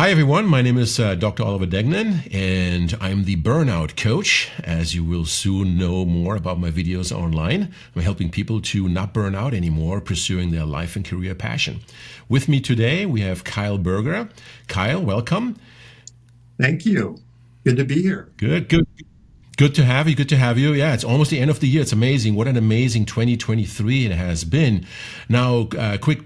Hi, everyone. My name is Dr. Oliver Degnan, and I'm the Burnout Coach. As you will soon know more about my videos online, I'm helping people to not burn out anymore, pursuing their life and career passion. With me today, we have Kyle Burger. Kyle, welcome. Thank you. Good to be here. Good, good. Good to have you. Good to have you. Yeah, it's almost the end of the year. It's amazing. What an amazing 2023 it has been. Now, quick,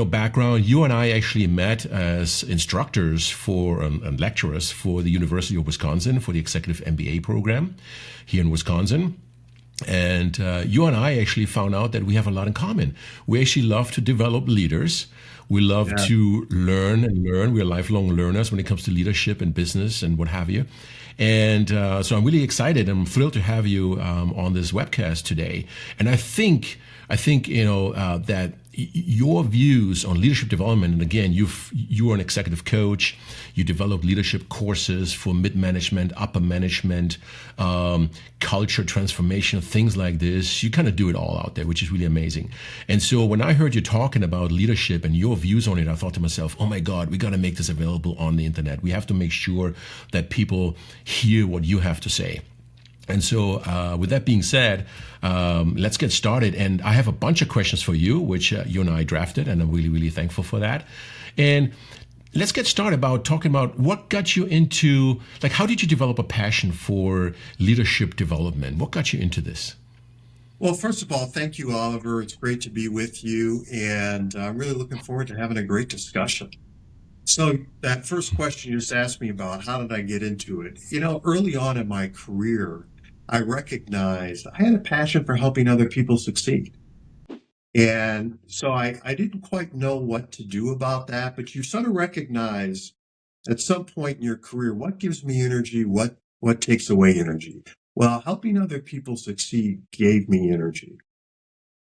background. You and I actually met as instructors for and lecturers for the University of Wisconsin for the Executive MBA program here in Wisconsin. And you and I actually found out that we have a lot in common. We actually love to develop leaders. We love Yeah. to learn and learn. We're lifelong learners when it comes to leadership and business and what have you. And so I'm really excited. I'm thrilled to have you on this webcast today. And I think that your views on leadership development, and again, you are an executive coach. You develop leadership courses for mid-management, upper management, culture transformation, things like this. You kind of do it all out there, which is really amazing. And so when I heard you talking about leadership and your views on it, I thought to myself, oh my God, we got to make this available on the internet. We have to make sure that people hear what you have to say. And so, with that being said, let's get started. And I have a bunch of questions for you, which you and I drafted, and I'm really, really thankful for that. And let's get started about talking about what got you into, like, how did you develop a passion for leadership development? What got you into this? Well, first of all, thank you, Oliver. It's great to be with you, and I'm really looking forward to having a great discussion. So that first question you just asked me about, how did I get into it? Early on in my career, I recognized I had a passion for helping other people succeed. And so I didn't quite know what to do about that, but you sort of recognize at some point in your career, what gives me energy? What takes away energy? Well, helping other people succeed gave me energy.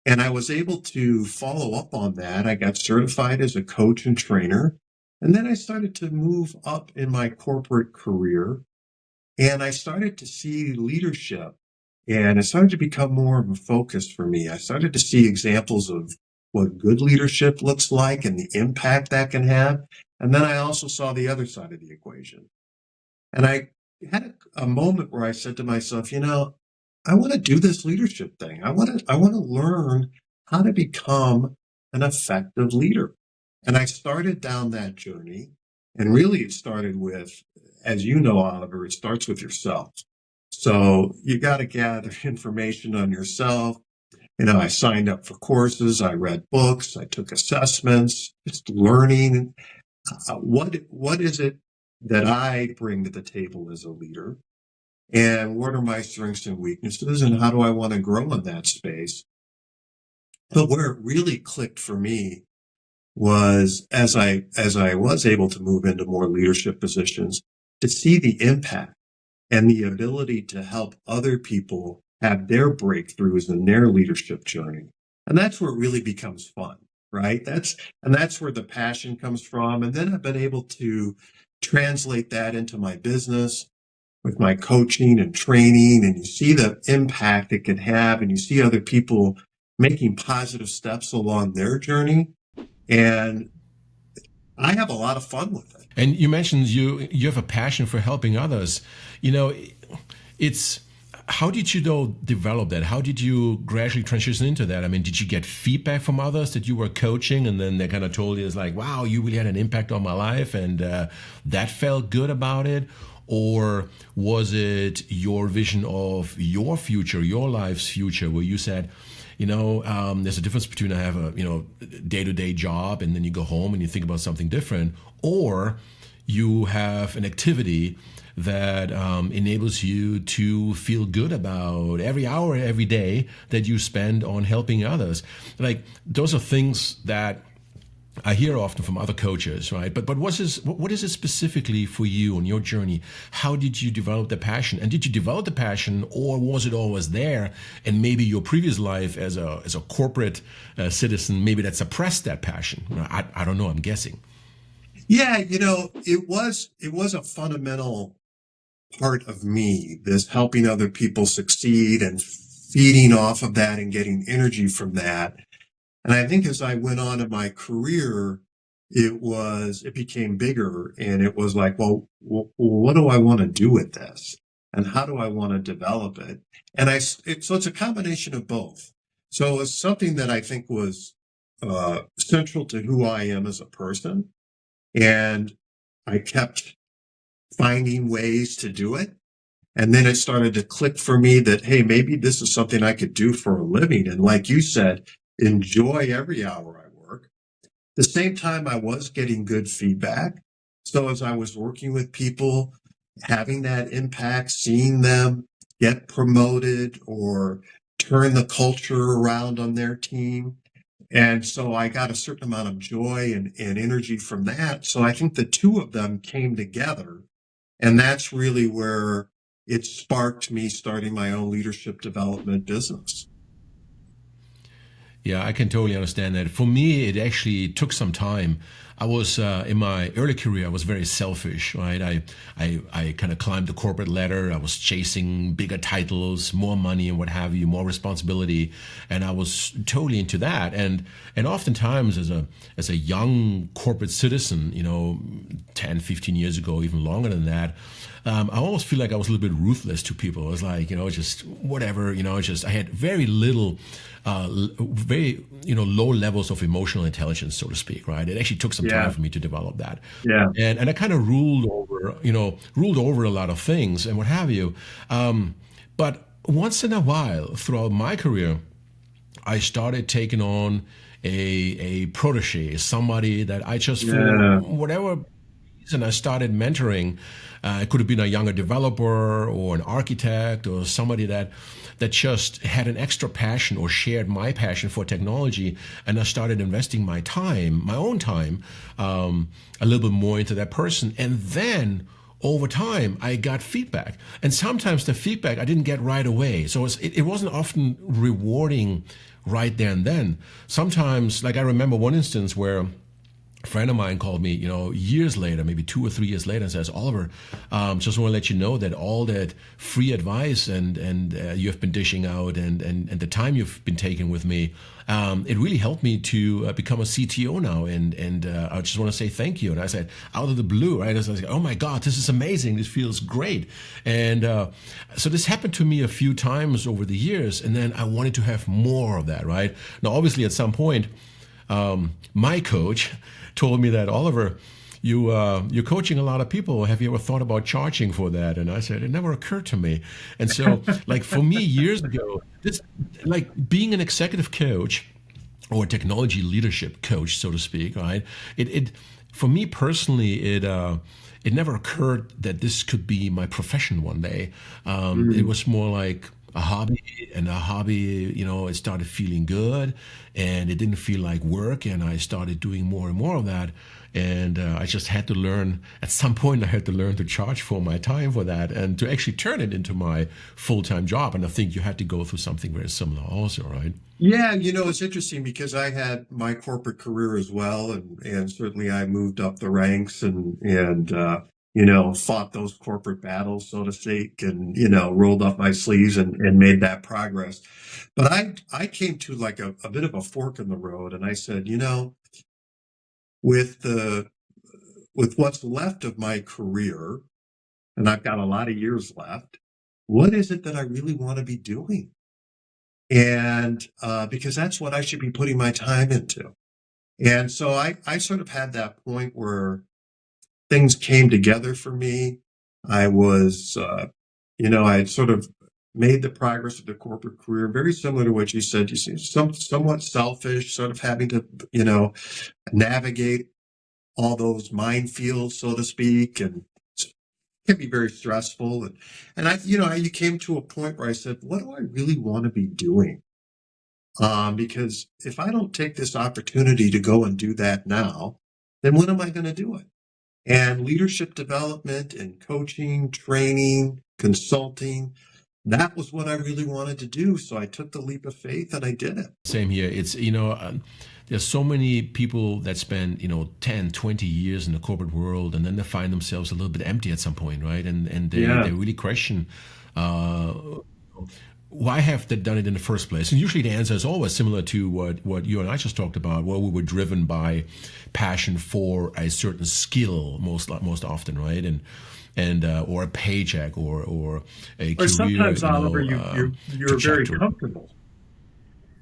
And I was able to follow up on that. I got certified as a coach and trainer. And then I started to move up in my corporate career. And I started to see leadership, and it started to become more of a focus for me. I started to see examples of what good leadership looks like and the impact that can have. And then I also saw the other side of the equation. And I had a moment where I said to myself, I want to do this leadership thing. I want to learn how to become an effective leader. And I started down that journey. And really it started with, as you know, Oliver, it starts with yourself. So you got to gather information on yourself. I signed up for courses, I read books, I took assessments, just learning what is it that I bring to the table as a leader, and what are my strengths and weaknesses, and how do I want to grow in that space. But where it really clicked for me was as I was able to move into more leadership positions, to see the impact and the ability to help other people have their breakthroughs in their leadership journey. And that's where it really becomes fun, right? That's where the passion comes from. And then I've been able to translate that into my business with my coaching and training, and you see the impact it can have, and you see other people making positive steps along their journey. And I have a lot of fun with it. And you mentioned you have a passion for helping others. You know, it's how did you though develop that? How did you gradually transition into that? I mean, did you get feedback from others that you were coaching, and then they kind of told you, it's like, wow, you really had an impact on my life, and that felt good about it? Or was it your vision of your future, your life's future, where you said, there's a difference between I have a day-to-day job and then you go home and you think about something different, or you have an activity that enables you to feel good about every hour, every day that you spend on helping others. Like, those are things that I hear often from other coaches, right? But what is it specifically for you on your journey? How did you develop the passion? And did you develop the passion, or was it always there? And maybe your previous life as a corporate citizen, maybe that suppressed that passion. I don't know. I'm guessing. Yeah, it was a fundamental part of me, this helping other people succeed and feeding off of that and getting energy from that. And I think as I went on in my career, it became bigger, and it was like, well, what do I want to do with this? And how do I want to develop it? And so it's a combination of both. So it's something that I think was central to who I am as a person. And I kept finding ways to do it. And then it started to click for me that, hey, maybe this is something I could do for a living. And like you said, enjoy every hour I work. The same time, I was getting good feedback. So as I was working with people, having that impact, seeing them get promoted or turn the culture around on their team. And so I got a certain amount of joy and energy from that. So I think the two of them came together. And that's really where it sparked me starting my own leadership development business. Yeah, I can totally understand that. For me, it actually took some time. I was in my early career, I was very selfish, right? I kind of climbed the corporate ladder. I was chasing bigger titles, more money, and what have you, more responsibility, and I was totally into that. And oftentimes, as a young corporate citizen, 10, 15 years ago, even longer than that, I almost feel like I was a little bit ruthless to people. I was like, just whatever, just I had very little, very low levels of emotional intelligence, so to speak. Right? It actually took some time Yeah. for me to develop that, Yeah. and I kind of ruled over a lot of things and what have you. But once in a while, throughout my career, I started taking on a protege, somebody that I just for Yeah. whatever and I started mentoring. It could have been a younger developer or an architect or somebody that just had an extra passion or shared my passion for technology, and I started investing my time, my own time, a little bit more into that person, and then. Over time, I got feedback, and sometimes the feedback I didn't get right away. So it wasn't often rewarding right there and then. Sometimes, like I remember one instance where a friend of mine called me, years later, maybe 2 or 3 years later, and says, "Oliver, just want to let you know that all that free advice and you have been dishing out and the time you've been taking with me, it really helped me to become a CTO now, and I just want to say thank you." And I said, out of the blue, right? I was like, "Oh my God, this is amazing! This feels great." And so this happened to me a few times over the years, and then I wanted to have more of that, right? Now, obviously, at some point my coach told me that, "Oliver, you're coaching a lot of people. Have you ever thought about charging for that?" And I said, "It never occurred to me." And so, like for me years ago, this like being an executive coach or a technology leadership coach, so to speak, right? It for me personally, it never occurred that this could be my profession one day. It Mhm. was more like a hobby, and a hobby, it started feeling good, and it didn't feel like work, and I started doing more and more of that. And I just had to learn, at some point, I had to learn to charge for my time for that and to actually turn it into my full time job. And I think you had to go through something very similar also, right? Yeah, it's interesting because I had my corporate career as well, and certainly I moved up the ranks and fought those corporate battles, so to speak, and rolled up my sleeves and made that progress. But I came to like a bit of a fork in the road, and I said, with the with what's left of my career, and I've got a lot of years left, what is it that I really want to be doing? And because that's what I should be putting my time into. And so I sort of had that point where things came together for me. I was, I had sort of made the progress of the corporate career, very similar to what you said. You see, somewhat selfish, sort of having to, navigate all those minefields, so to speak, and it can be very stressful. And you came to a point where I said, what do I really want to be doing? Because if I don't take this opportunity to go and do that now, then when am I going to do it? And leadership development and coaching, training, consulting, that was what I really wanted to do. So I took the leap of faith and I did it. Same here. It's, there's so many people that spend, 10, 20 years in the corporate world, and then they find themselves a little bit empty at some point, right? And they Yeah. really question, uh, why have they done it in the first place? And usually the answer is always similar to what you and I just talked about. Well, we were driven by passion for a certain skill most often, right? And or a paycheck or a Or career, sometimes, Oliver, you're very trajectory. comfortable.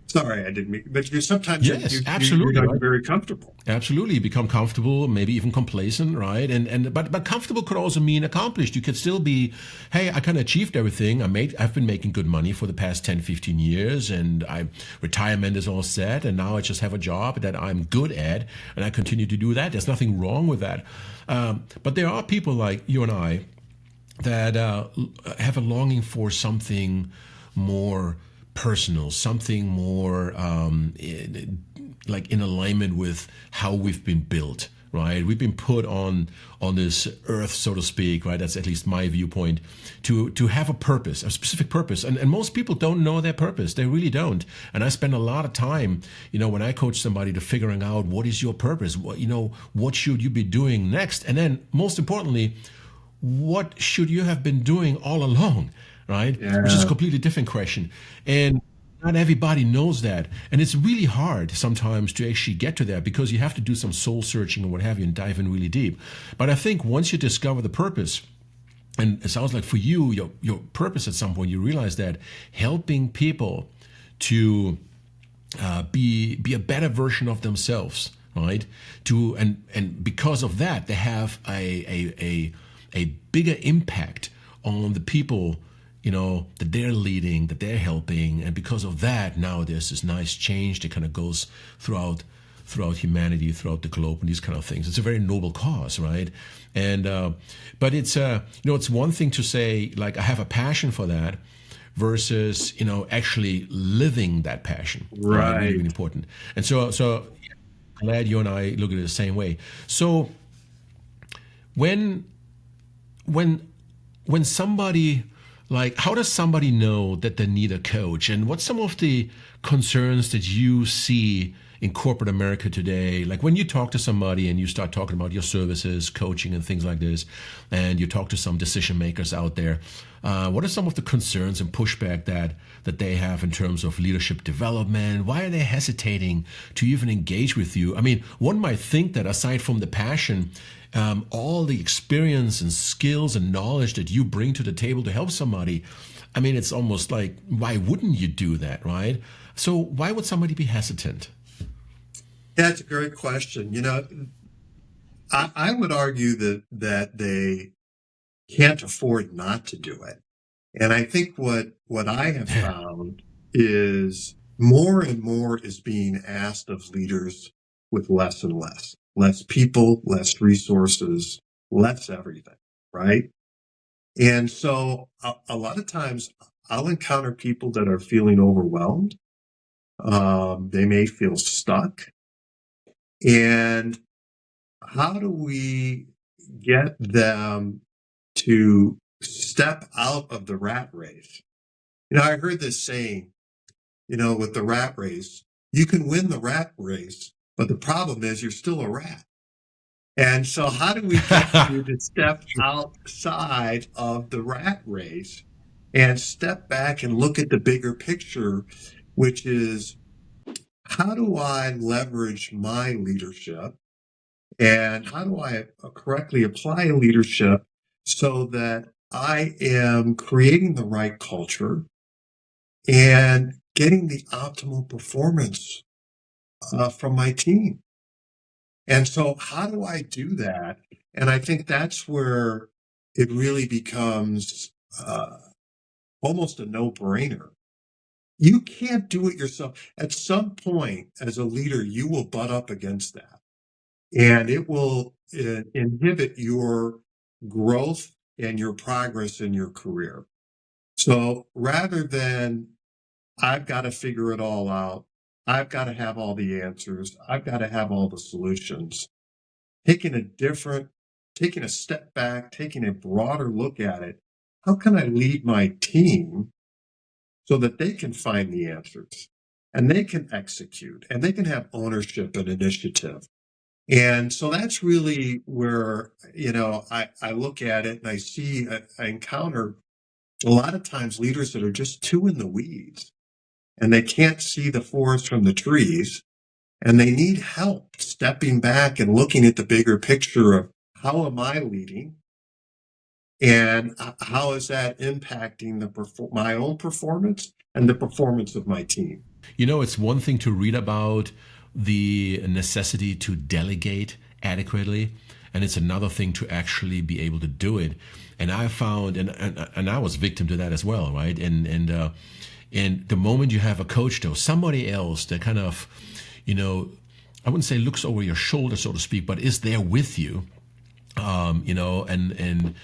Sorry, I didn't mean, but you sometimes Yes, you're absolutely, not right? very comfortable. Absolutely, you become comfortable, maybe even complacent, right? But comfortable could also mean accomplished. You could still be, hey, I kind of achieved everything. I've been making good money for the past 10, 15 years, and retirement is all set, and now I just have a job that I'm good at, and I continue to do that. There's nothing wrong with that. But there are people like you and I that have a longing for something more personal, something more like in alignment with how we've been built, right? We've been put on this earth, so to speak, right? That's at least my viewpoint, to have a purpose, a specific purpose. And most people don't know their purpose. They really don't. And I spend a lot of time, when I coach somebody, to figuring out what is your purpose, what should you be doing next? And then most importantly, what should you have been doing all along, right? Which is a Yeah. completely different question. And not everybody knows that. And it's really hard sometimes to actually get to that because you have to do some soul searching and what have you and dive in really deep. But I think once you discover the purpose, and it sounds like for you, your purpose at some point, you realize that helping people to be a better version of themselves, right? And because of that, they have a bigger impact on the people that they're leading, that they're helping, and because of that, now there's this nice change that kind of goes throughout humanity, throughout the globe, and these kind of things. It's a very noble cause, right? And but it's one thing to say like I have a passion for that, versus actually living that passion, right? Really, really Right. important. And so glad you and I look at it the same way. So when when when somebody, like, how does somebody know that they need a coach, and what's some of the concerns that you see in corporate America today? Like when you talk to somebody and you start talking about your services, coaching and things like this, and you talk to some decision makers out there, what are some of the concerns and pushback that they have in terms of leadership development? Why are they hesitating to even engage with you? I mean, one might think that aside from the passion, all the experience and skills and knowledge that you bring to the table to help somebody, I mean, it's almost like, why wouldn't you do that, right? So why would somebody be hesitant? That's a great question. I would argue that they can't afford not to do it. And I think what I have found is more and more is being asked of leaders with less and less. Less people, less resources, less everything, right? And so a lot of times I'll encounter people that are feeling overwhelmed. They may feel stuck. And how do we get them to step out of the rat race? I heard this saying, with the rat race, you can win the rat race, but the problem is you're still a rat. And so how do we get you to step outside of the rat race and step back and look at the bigger picture, which is how do I leverage my leadership and how do I correctly apply leadership so that I am creating the right culture and getting the optimal performance from my team? And so, how do I do that? And I think that's where it really becomes almost a no brainer. You can't do it yourself. At some point, as a leader, you will butt up against that, and it will inhibit your growth and your progress in your career. So rather than I've got to figure it all out, I've got to have all the answers, I've got to have all the solutions, taking taking a step back, taking a broader look at it. How can I lead my team so that they can find the answers and they can execute and they can have ownership and initiative? And so that's really where, I look at it and I encounter A lot of times leaders that are just too in the weeds and they can't see the forest from the trees and they need help stepping back and looking at the bigger picture of how am I leading and how is that impacting my own performance and the performance of my team. You know, it's one thing to read about the necessity to delegate adequately, and it's another thing to actually be able to do it. And I found, and I was victim to that as well, right? And the moment you have a coach, though, somebody else that kind of, you know, I wouldn't say looks over your shoulder, so to speak, but is there with you, you know, and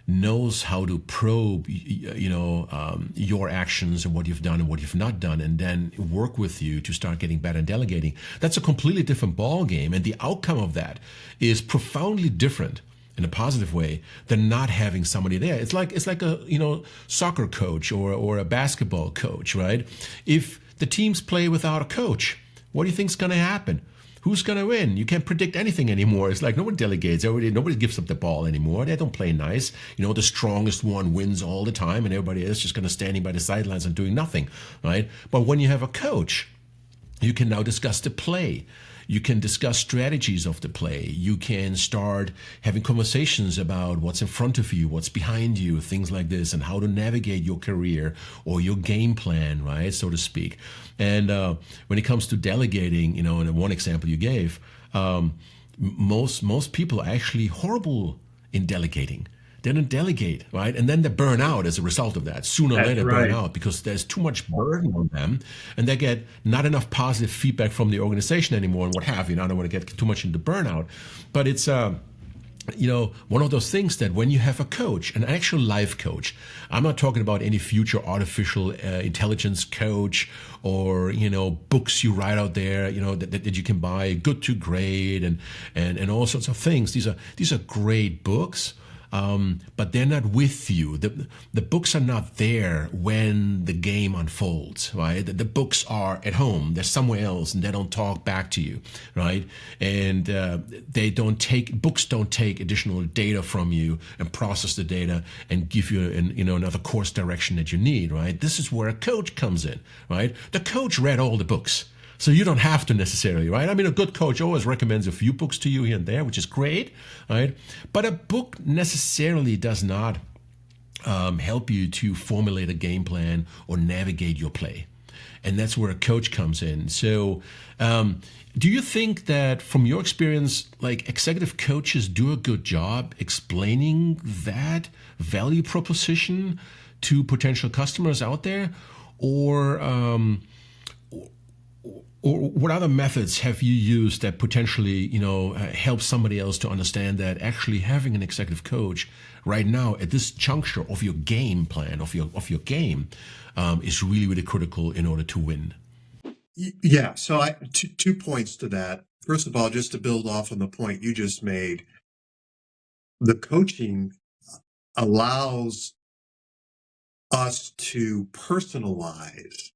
knows how to probe, you know, your actions and what you've done and what you've not done, and then work with you to start getting better and delegating. That's a completely different ball game, and the outcome of that is profoundly different in a positive way than not having somebody there. It's like a, you know, soccer coach or a basketball coach, right? If the teams play without a coach, what do you think's going to happen? Who's going to win? You can't predict anything anymore. It's like nobody delegates. Nobody gives up the ball anymore. They don't play nice. You know, the strongest one wins all the time, and everybody else just kind of standing by the sidelines and doing nothing, right? But when you have a coach, you can now discuss the play. You can discuss strategies of the play. You can start having conversations about what's in front of you, what's behind you, things like this, and how to navigate your career or your game plan, right, so to speak. And when it comes to delegating, you know, and one example you gave, most people are actually horrible in delegating. They don't delegate, right? And then they burn out as a result of that. Sooner or That's later, right. burn out because there's too much burden on them, and they get not enough positive feedback from the organization anymore, and what have you. And I don't want to get too much into burnout, but it's you know, one of those things that when you have a coach, an actual life coach, I'm not talking about any future artificial intelligence coach or, you know, books you write out there, you know, that you can buy, Good to Great, and all sorts of things. These are great books. But they're not with you. The books are not there when the game unfolds, right? The books are at home. They're somewhere else, and they don't talk back to you, right? And books don't take additional data from you and process the data and give you another course direction that you need, right? This is where a coach comes in, right? The coach read all the books. So you don't have to necessarily, right? I mean, a good coach always recommends a few books to you here and there, which is great, right? But a book necessarily does not help you to formulate a game plan or navigate your play. And that's where a coach comes in. So do you think that from your experience, like executive coaches do a good job explaining that value proposition to potential customers out there? Or what other methods have you used that potentially, help somebody else to understand that actually having an executive coach right now at this juncture of your game plan, of your game, is really, really critical in order to win? Yeah. So two points to that. First of all, just to build off on the point you just made, the coaching allows us to personalize.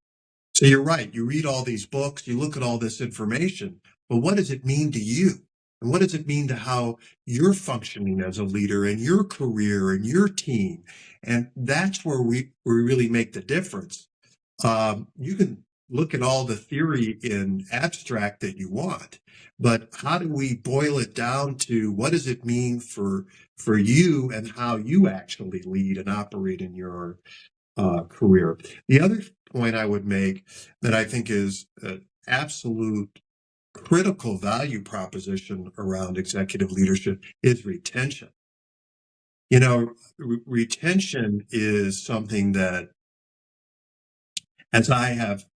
So you're right. You read all these books, you look at all this information, but what does it mean to you? And what does it mean to how you're functioning as a leader in your career and your team? And that's where we really make the difference. You can look at all the theory in abstract that you want, but how do we boil it down to what does it mean for you and how you actually lead and operate in your career? The other point I would make that I think is an absolute critical value proposition around executive leadership is retention. Retention is something that, as I have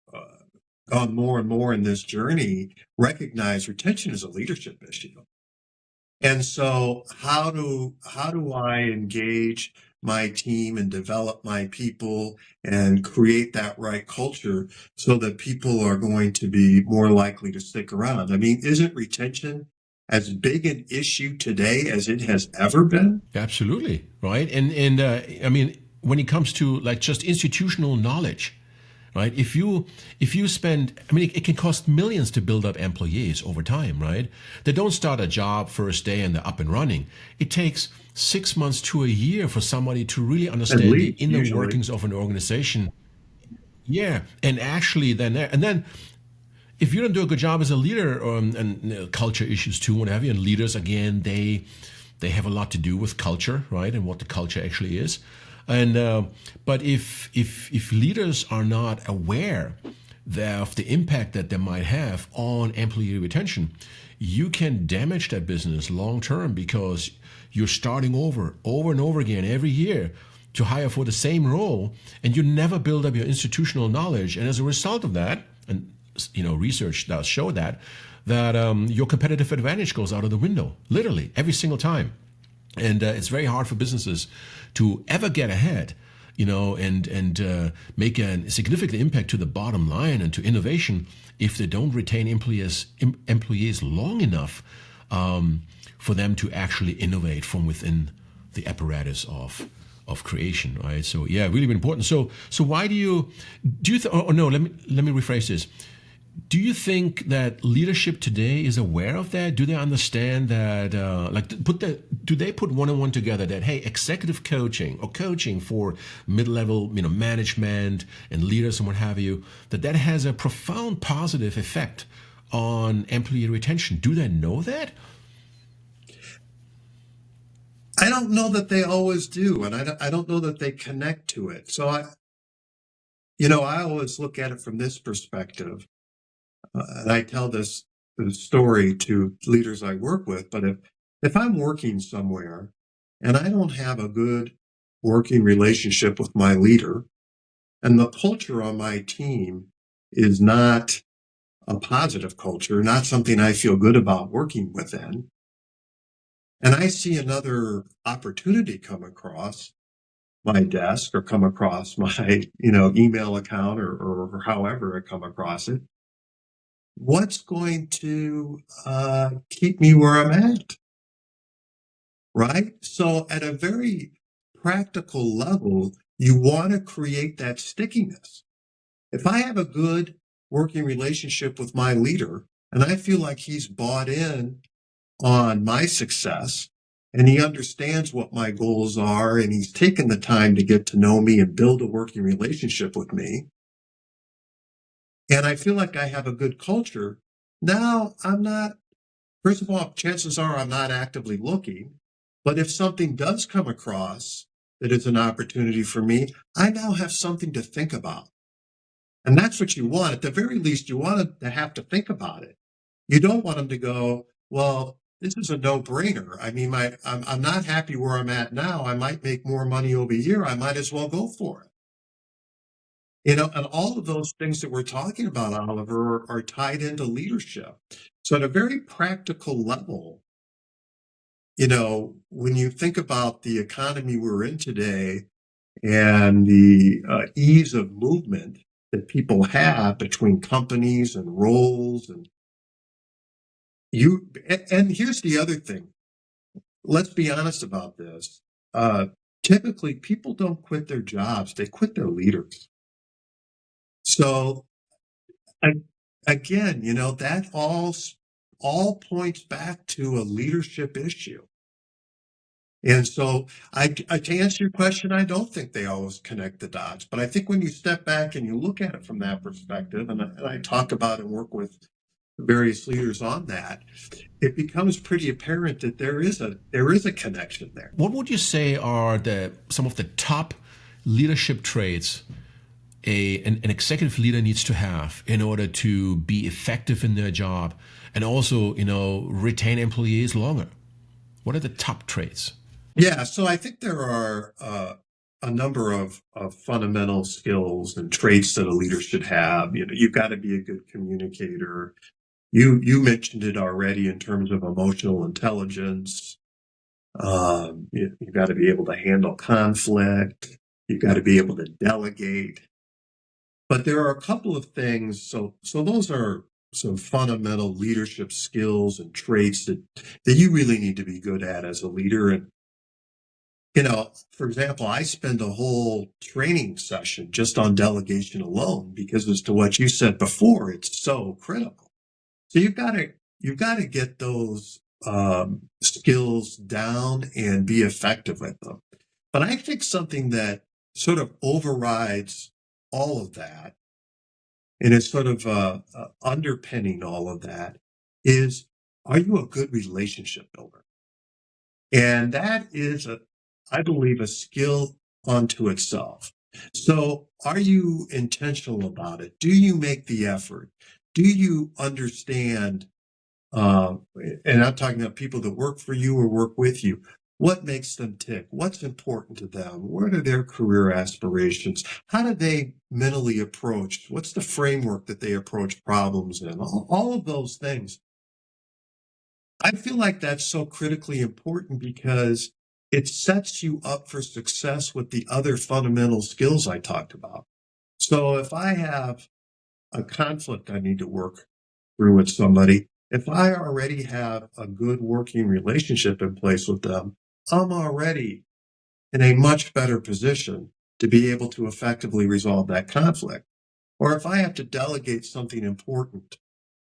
gone more and more in this journey, recognize retention is a leadership issue. And so how do I engage my team and develop my people and create that right culture so that people are going to be more likely to stick around? I mean, isn't retention as big an issue today as it has ever been? Absolutely, right? And I mean, when it comes to like just institutional knowledge, right? If you spend, I mean, it can cost millions to build up employees over time, right? They don't start a job first day and they're up and running. It takes 6 months to a year for somebody to really At understand the least inner usually. workings of an organization. Yeah, and actually then if you don't do a good job as a leader, and culture issues too, what have you, and leaders again, they have a lot to do with culture, right, and what the culture actually is. And but if leaders are not aware of the impact that they might have on employee retention, you can damage that business long term because you're starting over and over again every year to hire for the same role, and you never build up your institutional knowledge. And as a result of that, and research does show that your competitive advantage goes out of the window, literally every single time. And it's very hard for businesses to ever get ahead, and make a significant impact to the bottom line and to innovation if they don't retain employees long enough for them to actually innovate from within the apparatus of creation, right? So yeah, really important. So why do you oh no, let me rephrase this. Do you think that leadership today is aware of that? Do they understand that? Do they put one-on-one together that, hey, executive coaching or coaching for mid-level, management and leaders and what have you, that has a profound positive effect on employee retention? Do they know that? I don't know that they always do, and I don't know that they connect to it. So I always look at it from this perspective, and I tell this story to leaders I work with. But if I'm working somewhere and I don't have a good working relationship with my leader, and the culture on my team is not a positive culture, not something I feel good about working within, and I see another opportunity come across my desk or come across my email account or however I come across it, what's going to keep me where I'm at, right? So at a very practical level, you want to create that stickiness. If I have a good working relationship with my leader and I feel like he's bought in on my success and he understands what my goals are and he's taken the time to get to know me and build a working relationship with me, and I feel like I have a good culture, now I'm not, first of all, chances are I'm not actively looking, but if something does come across that is an opportunity for me, I now have something to think about. And that's what you want. At the very least, you want them to have to think about it. You don't want them to go, well, this is a no-brainer. I mean, I'm not happy where I'm at now. I might make more money over here. I might as well go for it. And all of those things that we're talking about, Oliver, are tied into leadership. So at a very practical level, when you think about the economy we're in today and the ease of movement that people have between companies and roles, and here's the other thing. Let's be honest about this. Typically, people don't quit their jobs; they quit their leaders. So again, that all points back to a leadership issue. And so to answer your question, I don't think they always connect the dots, but I think when you step back and you look at it from that perspective, and I talk about and work with various leaders on that, it becomes pretty apparent that there is a connection there. What would you say are some of the top leadership traits an executive leader needs to have in order to be effective in their job and also, retain employees longer? What are the top traits? Yeah, so I think there are a number of fundamental skills and traits that a leader should have. You've got to be a good communicator. You mentioned it already in terms of emotional intelligence. You've got to be able to handle conflict. You've got to be able to delegate. But there are a couple of things. So those are some fundamental leadership skills and traits that you really need to be good at as a leader. And For example, I spend a whole training session just on delegation alone because, as to what you said before, it's so critical. So you've got to get those skills down and be effective at them. But I think something that sort of overrides all of that and is sort of underpinning all of that is, are you a good relationship builder? And that is, I believe, a skill unto itself. So are you intentional about it? Do you make the effort? Do you understand? And I'm talking about people that work for you or work with you. What makes them tick? What's important to them? What are their career aspirations? How do they mentally approach? What's the framework that they approach problems in? All of those things. I feel like that's so critically important because it sets you up for success with the other fundamental skills I talked about. So if I have a conflict I need to work through with somebody, if I already have a good working relationship in place with them, I'm already in a much better position to be able to effectively resolve that conflict. Or if I have to delegate something important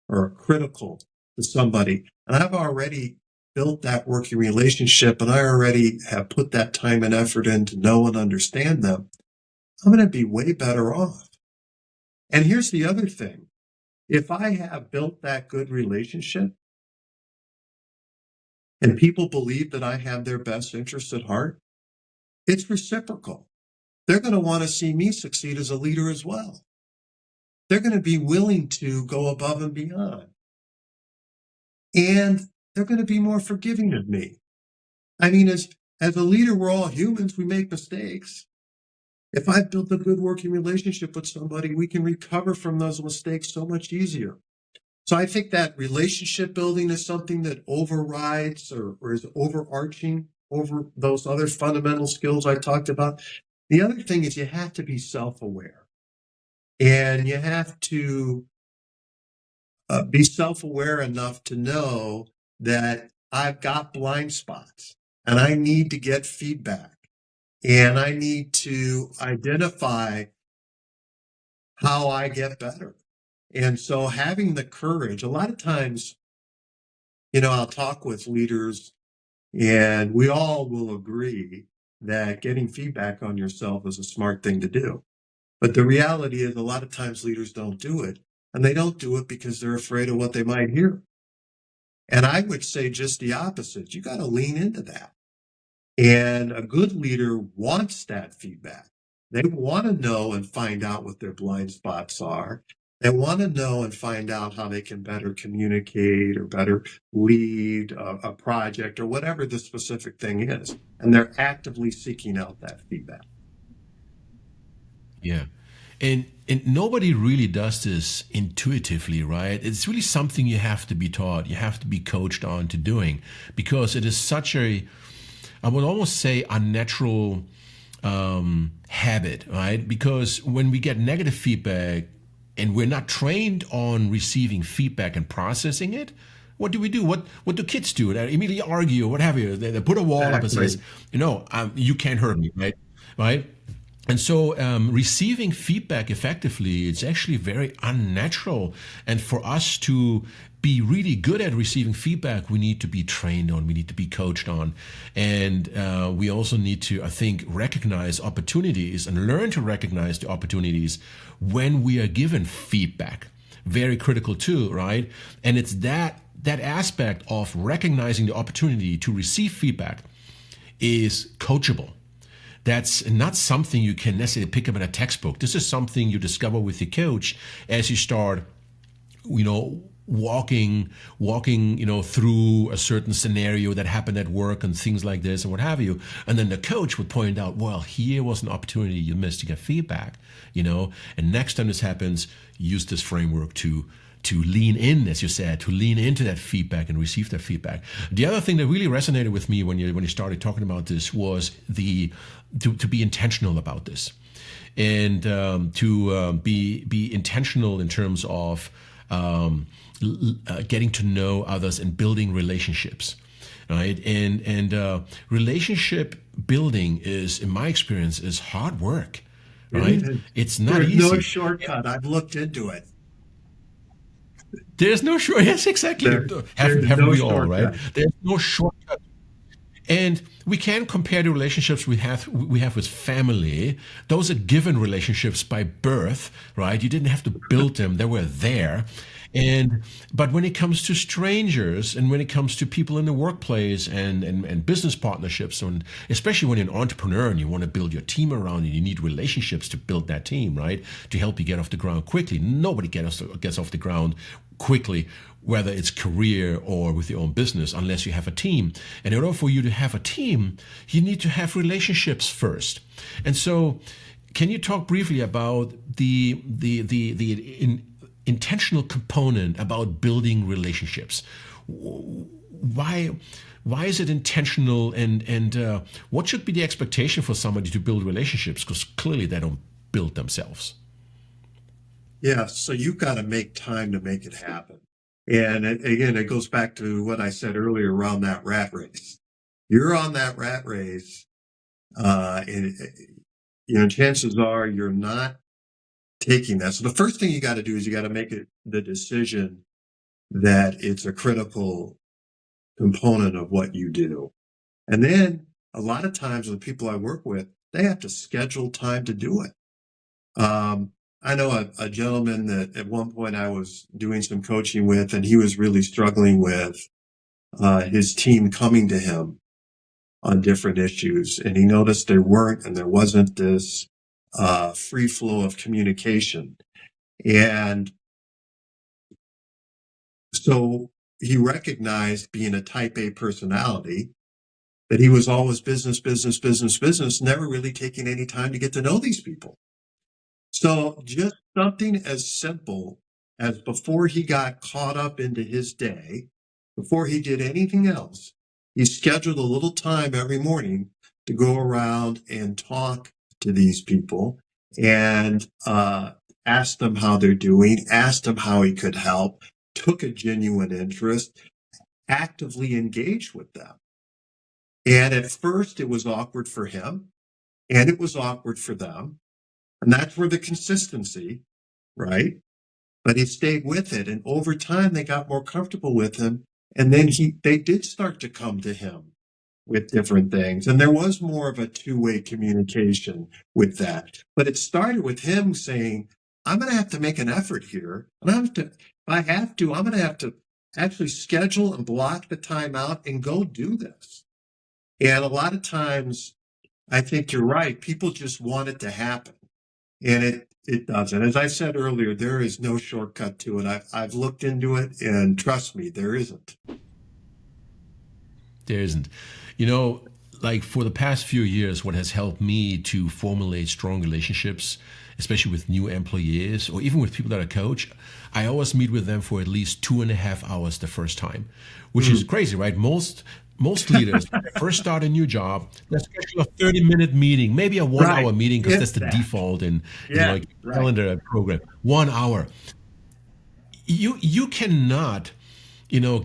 or critical to somebody, and I've already built that working relationship and I already have put that time and effort in to know and understand them, I'm going to be way better off. And here's the other thing. If I have built that good relationship and people believe that I have their best interests at heart, it's reciprocal. They're going to want to see me succeed as a leader as well. They're going to be willing to go above and beyond. And they're going to be more forgiving of me. I mean, as a leader, we're all humans. We make mistakes. If I've built a good working relationship with somebody, we can recover from those mistakes so much easier. So I think that relationship building is something that overrides or is overarching over those other fundamental skills I talked about. The other thing is you have to be self-aware. And you have to be self-aware enough to know that I've got blind spots and I need to get feedback. And I need to identify how I get better. And so having the courage, a lot of times, I'll talk with leaders and we all will agree that getting feedback on yourself is a smart thing to do. But the reality is a lot of times leaders don't do it. And they don't do it because they're afraid of what they might hear. And I would say just the opposite. You got to lean into that. And a good leader wants that feedback. They want to know and find out what their blind spots are. They want to know and find out how they can better communicate or better lead a project or whatever the specific thing is. And they're actively seeking out that feedback. Yeah. And nobody really does this intuitively, right? It's really something you have to be taught. You have to be coached on to doing because it is such a, I would almost say, unnatural habit, right? Because when we get negative feedback and we're not trained on receiving feedback and processing it, what do we do? What do kids do? They immediately argue or what have you. They put a wall up and Exactly. says, you can't hurt me, right? Right? And so receiving feedback effectively, it's actually very unnatural. And for us to be really good at receiving feedback, we need to be trained on, we need to be coached on. And we also need to, I think, recognize opportunities and learn to recognize the opportunities when we are given feedback. Very critical too, right? And it's that aspect of recognizing the opportunity to receive feedback is coachable. That's not something you can necessarily pick up in a textbook. This is something you discover with your coach as you start, walking, through a certain scenario that happened at work and things like this and what have you. And then the coach would point out, well, here was an opportunity you missed to get feedback, and next time this happens, use this framework to lean in, as you said, to lean into that feedback and receive that feedback. The other thing that really resonated with me when you started talking about this was to be intentional about this, and to be intentional in terms of getting to know others and building relationships, right? And relationship building is, in my experience, is hard work, right? It's not There's no easy. shortcut. I've looked into it. There's no short. Yes, exactly. There's Haven't no we all, right? shortcut. There's no shortcut. And we can compare the relationships we have with family. Those are given relationships by birth, right? You didn't have to build them; they were there. But when it comes to strangers, and when it comes to people in the workplace and business partnerships, and especially when you're an entrepreneur and you want to build your team around you, you need relationships to build that team, right? To help you get off the ground quickly. Nobody gets off the ground quickly, whether it's career or with your own business, unless you have a team. And in order for you to have a team, you need to have relationships first. And so, can you talk briefly about the intentional component about building relationships? Why is it intentional, and what should be the expectation for somebody to build relationships? Because clearly they don't build themselves. Yeah, so you've got to make time to make it happen. And again, it goes back to what I said earlier around that rat race. You're on that rat race, and chances are you're not taking that. So the first thing you got to do is you got to make it the decision that it's a critical component of what you do. And then a lot of times with the people I work with, they have to schedule time to do it. I know a gentleman that at one point I was doing some coaching with, and he was really struggling with his team coming to him on different issues. And he noticed there wasn't this free flow of communication. And so he recognized, being a type A personality, that he was always business, business, business, business, never really taking any time to get to know these people. So just something as simple as, before he got caught up into his day, before he did anything else, he scheduled a little time every morning to go around and talk to these people and ask them how they're doing, ask them how he could help, took a genuine interest, actively engaged with them. And at first it was awkward for him, and it was awkward for them. And that's where the consistency, right? But he stayed with it. And over time, they got more comfortable with him. And then they did start to come to him with different things. And there was more of a two-way communication with that. But it started with him saying, I'm going to have to make an effort here. And if I have to, I'm going to have to actually schedule and block the time out and go do this. And a lot of times, I think you're right. People just want it to happen. And it doesn't. As I said earlier, there is no shortcut to it. I've looked into it, and trust me, there isn't. There isn't. Like, for the past few years, what has helped me to formulate strong relationships, especially with new employees or even with people that I coach, I always meet with them for at least 2.5 hours the first time, which is crazy, right? Most leaders, when they first start a new job, they schedule a 30-minute meeting, maybe a 1-hour meeting, because that's the default in calendar program. 1 hour. You cannot,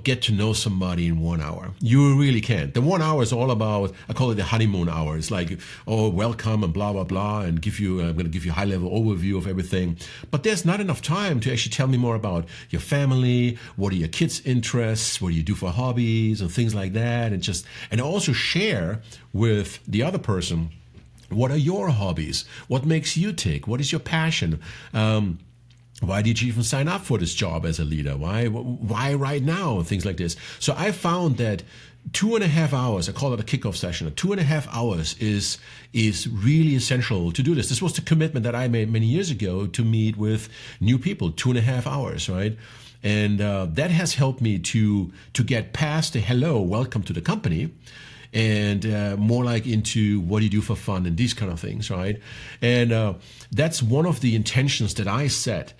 get to know somebody in 1 hour. You really can't. The 1 hour is all about, I call it the honeymoon hour. It's like, oh, welcome and blah, blah, blah, and I'm going to give you a high-level overview of everything. But there's not enough time to actually tell me more about your family, what are your kids' interests, what do you do for hobbies, and things like that, and also share with the other person, what are your hobbies? What makes you tick? What is your passion? Why did you even sign up for this job as a leader? Why right now? Things like this. So I found that 2.5 hours, I call it a kickoff session, 2.5 hours is really essential to do this. This was the commitment that I made many years ago to meet with new people, 2.5 hours, right? And that has helped me to get past the hello, welcome to the company, and more like into what do you do for fun and these kind of things, right? And that's one of the intentions that I set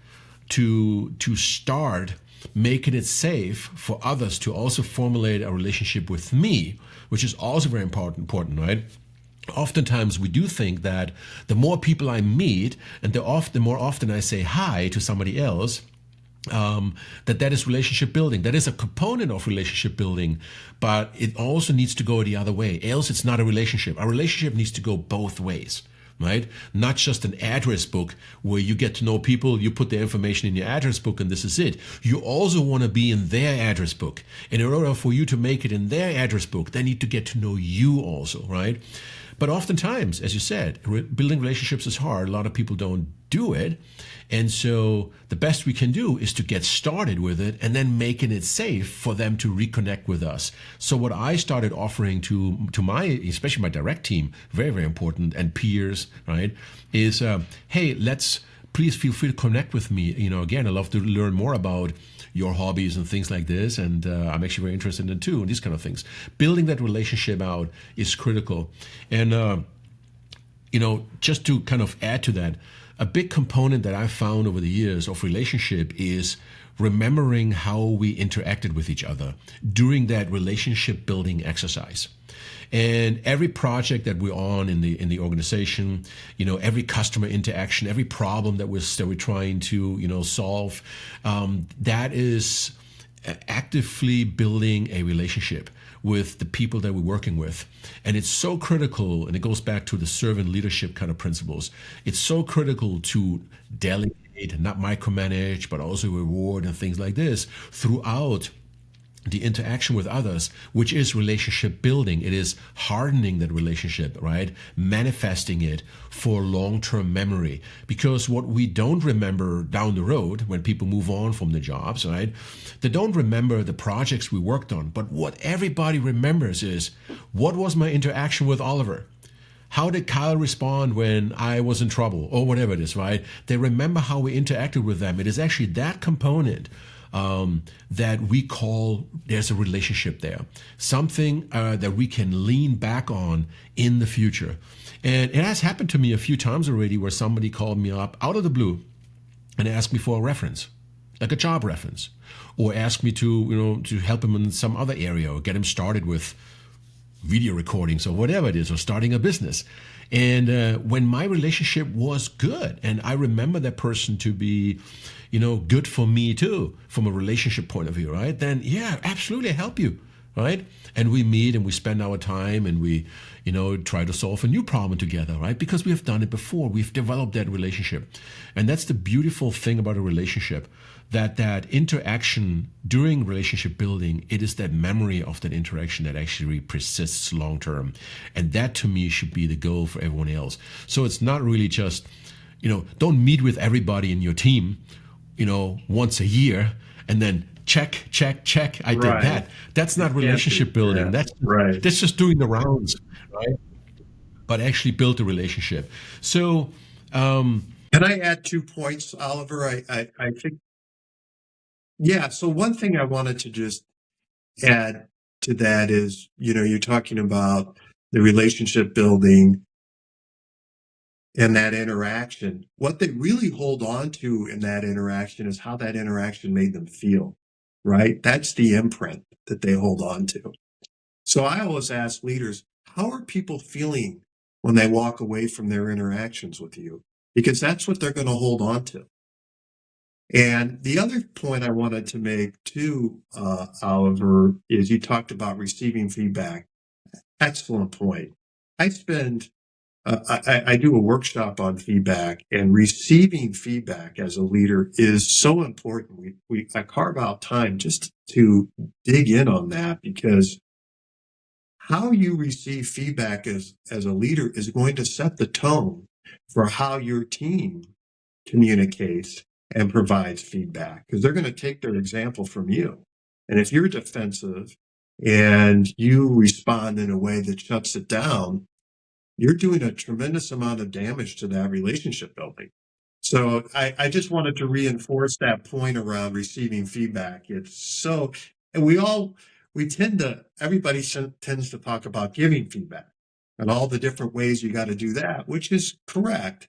to start making it safe for others to also formulate a relationship with me, which is also very important, right? Oftentimes we do think that the more people I meet and the more often I say hi to somebody else, that is relationship building. That is a component of relationship building, but it also needs to go the other way. Else it's not a relationship. A relationship needs to go both ways, right? Not just an address book where you get to know people, you put their information in your address book and this is it. You also want to be in their address book. And in order for you to make it in their address book, they need to get to know you also, right? But oftentimes, as you said, building relationships is hard. A lot of people don't do it. And so the best we can do is to get started with it and then making it safe for them to reconnect with us. So what I started offering to my, especially my direct team, very, very important, and peers, right, is, hey, please feel free to connect with me. Again, I love to learn more about your hobbies and things like this. And I'm actually very interested in it too, and these kind of things. Building that relationship out is critical. And, just to kind of add to that, a big component that I've found over the years of relationship is remembering how we interacted with each other during that relationship building exercise. And every project that we're on in the organization, every customer interaction, every problem that we're trying to solve, that is actively building a relationship with the people that we're working with. And it's so critical, and it goes back to the servant leadership kind of principles. It's so critical to delegate, not micromanage, but also reward and things like this throughout the interaction with others, which is relationship building. It is hardening that relationship, right? Manifesting it for long-term memory. Because what we don't remember down the road when people move on from the jobs, right? They don't remember the projects we worked on. But what everybody remembers is, what was my interaction with Oliver? How did Kyle respond when I was in trouble, or whatever it is, right? They remember how we interacted with them. It is actually that component that we call, there's a relationship there, something that we can lean back on in the future. And it has happened to me a few times already where somebody called me up out of the blue and asked me for a reference, like a job reference, or asked me to help him in some other area or get him started with video recordings or whatever it is, or starting a business. And when my relationship was good, and I remember that person to be, good for me too, from a relationship point of view, right? Then yeah, absolutely, I help you, right? And we meet and we spend our time and we, try to solve a new problem together, right? Because we have done it before. We've developed that relationship. And that's the beautiful thing about a relationship, that interaction during relationship building, it is that memory of that interaction that actually persists long term. And that to me should be the goal for everyone else. So it's not really just, don't meet with everybody in your team, once a year and then check, I did that. That's not relationship building. Yeah. That's just doing the rounds, right? But actually build a relationship. So Can I add 2 points, Oliver? I think, yeah. So one thing I wanted to just add to that is, you're talking about the relationship building and that interaction. What they really hold on to in that interaction is how that interaction made them feel, right? That's the imprint that they hold on to. So I always ask leaders, how are people feeling when they walk away from their interactions with you? Because that's what they're going to hold on to. And the other point I wanted to make too, Oliver, is you talked about receiving feedback. Excellent point. I do a workshop on feedback, and receiving feedback as a leader is so important. I carve out time just to dig in on that, because how you receive feedback as a leader is going to set the tone for how your team communicates and provides feedback, because they're going to take their example from you. And if you're defensive and you respond in a way that shuts it down, you're doing a tremendous amount of damage to that relationship building. So I just wanted to reinforce that point around receiving feedback. It's so, and everybody tends to talk about giving feedback and all the different ways you got to do that, which is correct.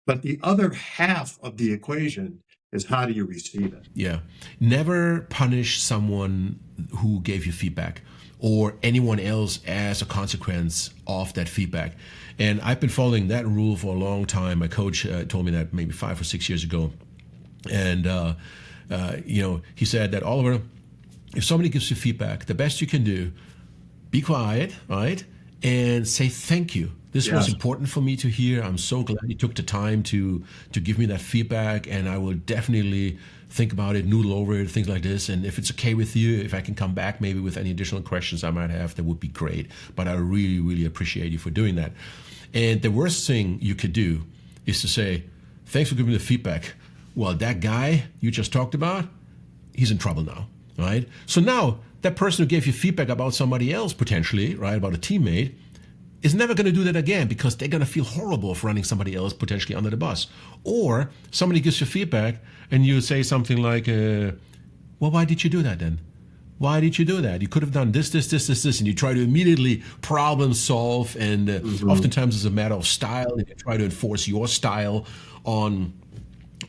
But the other half of the equation is, how do you receive it? Yeah. Never punish someone who gave you feedback or anyone else as a consequence of that feedback. And I've been following that rule for a long time. My coach told me that maybe 5 or 6 years ago. And He said that, Oliver, if somebody gives you feedback, the best you can do, be quiet, right? And say thank you. This was Yes. important for me to hear. I'm so glad you took the time to give me that feedback, and I will definitely think about it, noodle over it, things like this. And if it's okay with you, if I can come back maybe with any additional questions I might have, that would be great. But I really, really appreciate you for doing that. And the worst thing you could do is to say, thanks for giving me the feedback. Well, that guy you just talked about, he's in trouble now, right? So now that person who gave you feedback about somebody else potentially, right, about a teammate, is never going to do that again because they're going to feel horrible for running somebody else potentially under the bus. Or somebody gives you feedback and you say something like, well, why did you do that then? Why did you do that? You could have done this, and you try to immediately problem solve. And oftentimes it's a matter of style, and you try to enforce your style on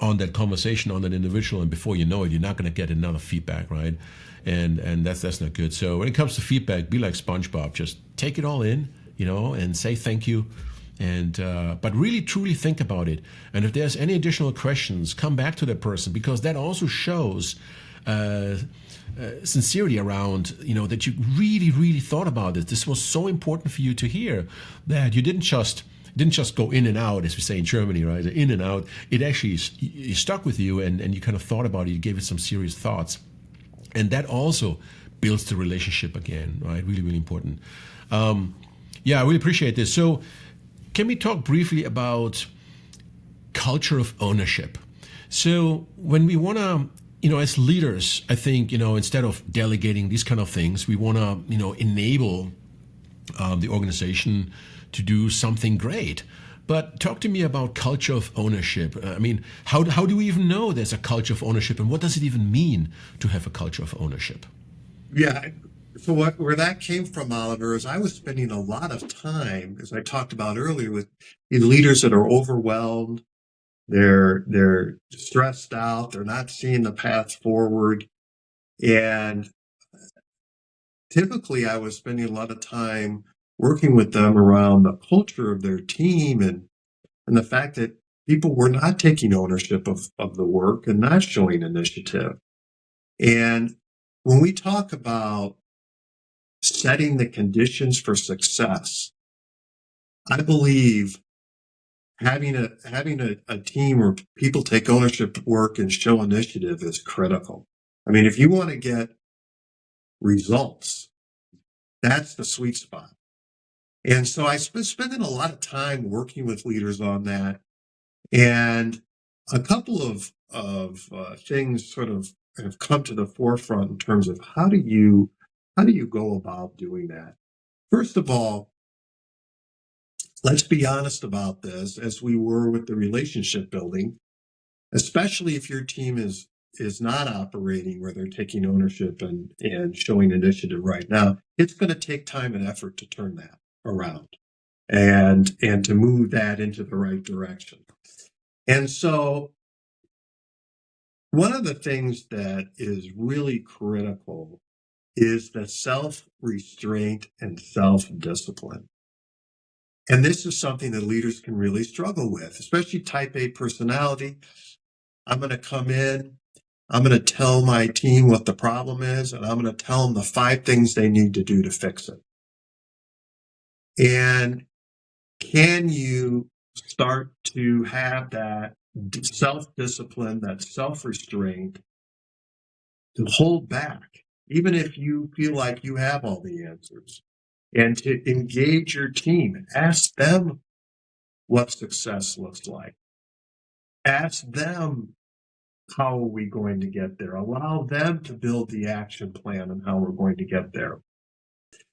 that conversation, on that individual, and before you know it, you're not going to get another feedback, right? And that's not good. So when it comes to feedback, be like SpongeBob, just take it all in, and say thank you, and but really truly think about it. And if there's any additional questions, come back to that person, because that also shows sincerity around, that you really, really thought about it. This was so important for you to hear, that you didn't just go in and out, as we say in Germany, right? In and out. It actually stuck with you, and you kind of thought about it. You gave it some serious thoughts, and that also builds the relationship again, right? Really, really important. I really appreciate this. So, can we talk briefly about culture of ownership? So, when we want to, as leaders, I think, instead of delegating these kind of things, we want to, enable the organization to do something great. But talk to me about culture of ownership. I mean, how do we even know there's a culture of ownership, and what does it even mean to have a culture of ownership? Yeah. So where that came from, Oliver, is I was spending a lot of time, as I talked about earlier, with leaders that are overwhelmed. They're stressed out. They're not seeing the path forward. And typically I was spending a lot of time working with them around the culture of their team and the fact that people were not taking ownership of the work and not showing initiative. And when we talk about setting the conditions for success, I believe having a team where people take ownership of work and show initiative is critical. I mean, if you want to get results, that's the sweet spot. And so I've been spending a lot of time working with leaders on that. And a couple of things sort of have come to the forefront in terms of how do you go about doing that? First of all, let's be honest about this, as we were with the relationship building, especially if your team is not operating where they're taking ownership and showing initiative right now. It's going to take time and effort to turn that around and to move that into the right direction. And so one of the things that is really critical is the self-restraint and self-discipline. And this is something that leaders can really struggle with, especially type A personality. I'm going to come in, I'm going to tell my team what the problem is, and I'm going to tell them the 5 things they need to do to fix it. And can you start to have that self-discipline, that self-restraint to hold back, even if you feel like you have all the answers, and to engage your team? Ask them what success looks like. Ask them, how are we going to get there? Allow them to build the action plan on how we're going to get there.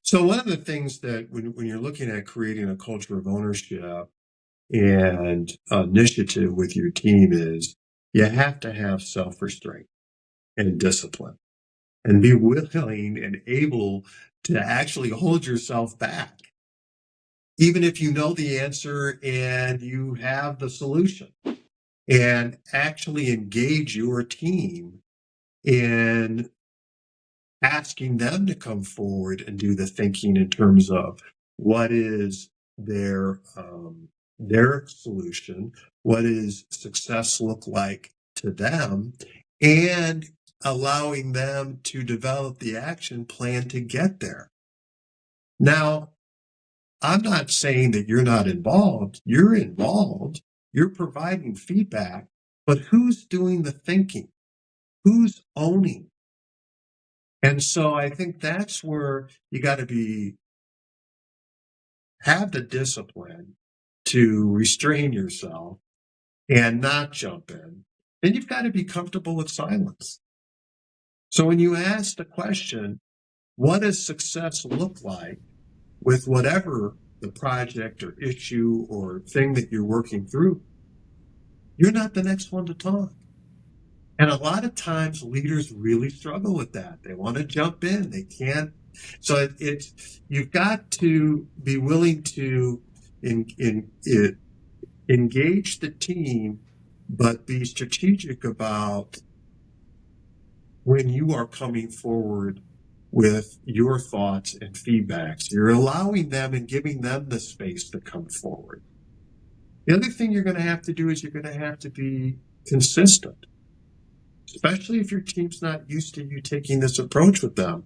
So one of the things that when you're looking at creating a culture of ownership and initiative with your team is you have to have self-restraint and discipline and be willing and able to actually hold yourself back, even if you know the answer and you have the solution, and actually engage your team in asking them to come forward and do the thinking in terms of what is their solution, what does success look like to them, and allowing them to develop the action plan to get there. Now, I'm not saying that you're not involved. You're involved. You're providing feedback, but who's doing the thinking? Who's owning? And so I think that's where you got to have the discipline to restrain yourself and not jump in. Then you've got to be comfortable with silence. So when you ask the question, what does success look like with whatever the project or issue or thing that you're working through, you're not the next one to talk. And a lot of times leaders really struggle with that. They want to jump in. They can't. So you've got to be willing to engage the team, but be strategic about when you are coming forward with your thoughts and feedbacks. You're allowing them and giving them the space to come forward. The other thing you're going to have to do is you're going to have to be consistent, especially if your team's not used to you taking this approach with them.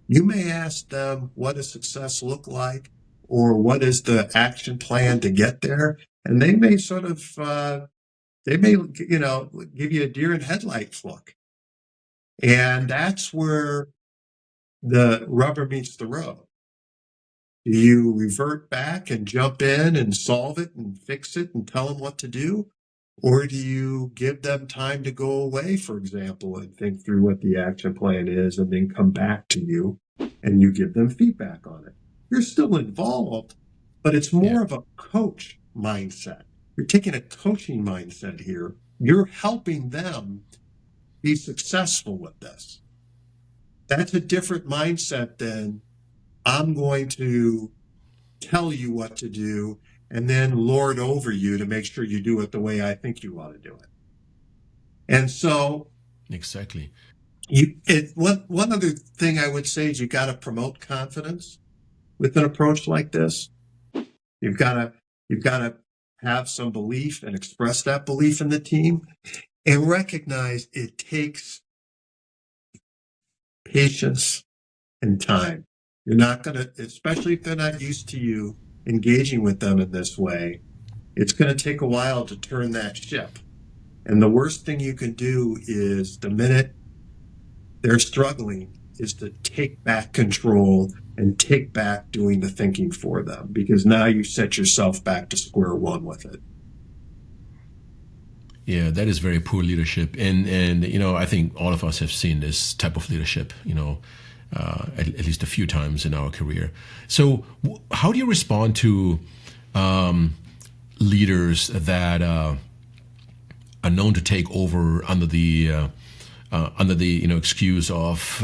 You may ask them, what does success look like? Or what is the action plan to get there? And they may sort of, give you a deer in headlights look. And that's where the rubber meets the road. Do you revert back and jump in and solve it and fix it and tell them what to do? Or do you give them time to go away, for example, and think through what the action plan is and then come back to you and you give them feedback on it? You're still involved, but it's more of a coach mindset. You're taking a coaching mindset here. You're helping them be successful with this. That's a different mindset than I'm going to tell you what to do and then lord over you to make sure you do it the way I think you ought to do it. And so exactly. One other thing I would say is you got to promote confidence with an approach like this. You've got to have some belief and express that belief in the team and recognize it takes patience and time. You're not going to, especially if they're not used to you engaging with them in this way, it's going to take a while to turn that ship. And the worst thing you can do is the minute they're struggling is to take back control and take back doing the thinking for them, because now you set yourself back to square one with it. Yeah, that is very poor leadership. And I think all of us have seen this type of leadership, at least a few times in our career. So how do you respond to leaders that are known to take over under the excuse of,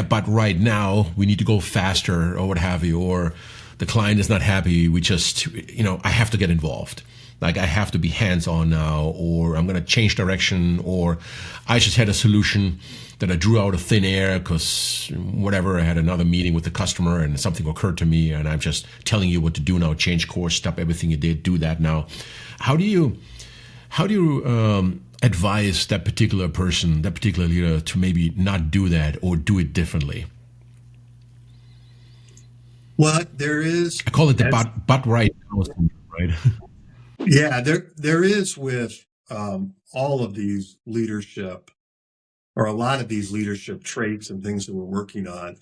but right now we need to go faster or what have you, or the client is not happy, we just, I have to get involved. Like I have to be hands-on now, or I'm going to change direction, or I just had a solution that I drew out of thin air because whatever, I had another meeting with the customer and something occurred to me and I'm just telling you what to do now, change course, stop everything you did, do that now. How do you advise that particular person, that particular leader to maybe not do that or do it differently? Well, there is. I call it the but right now syndrome, right? Yeah, there is with all of these leadership, or a lot of these leadership traits and things that we're working on.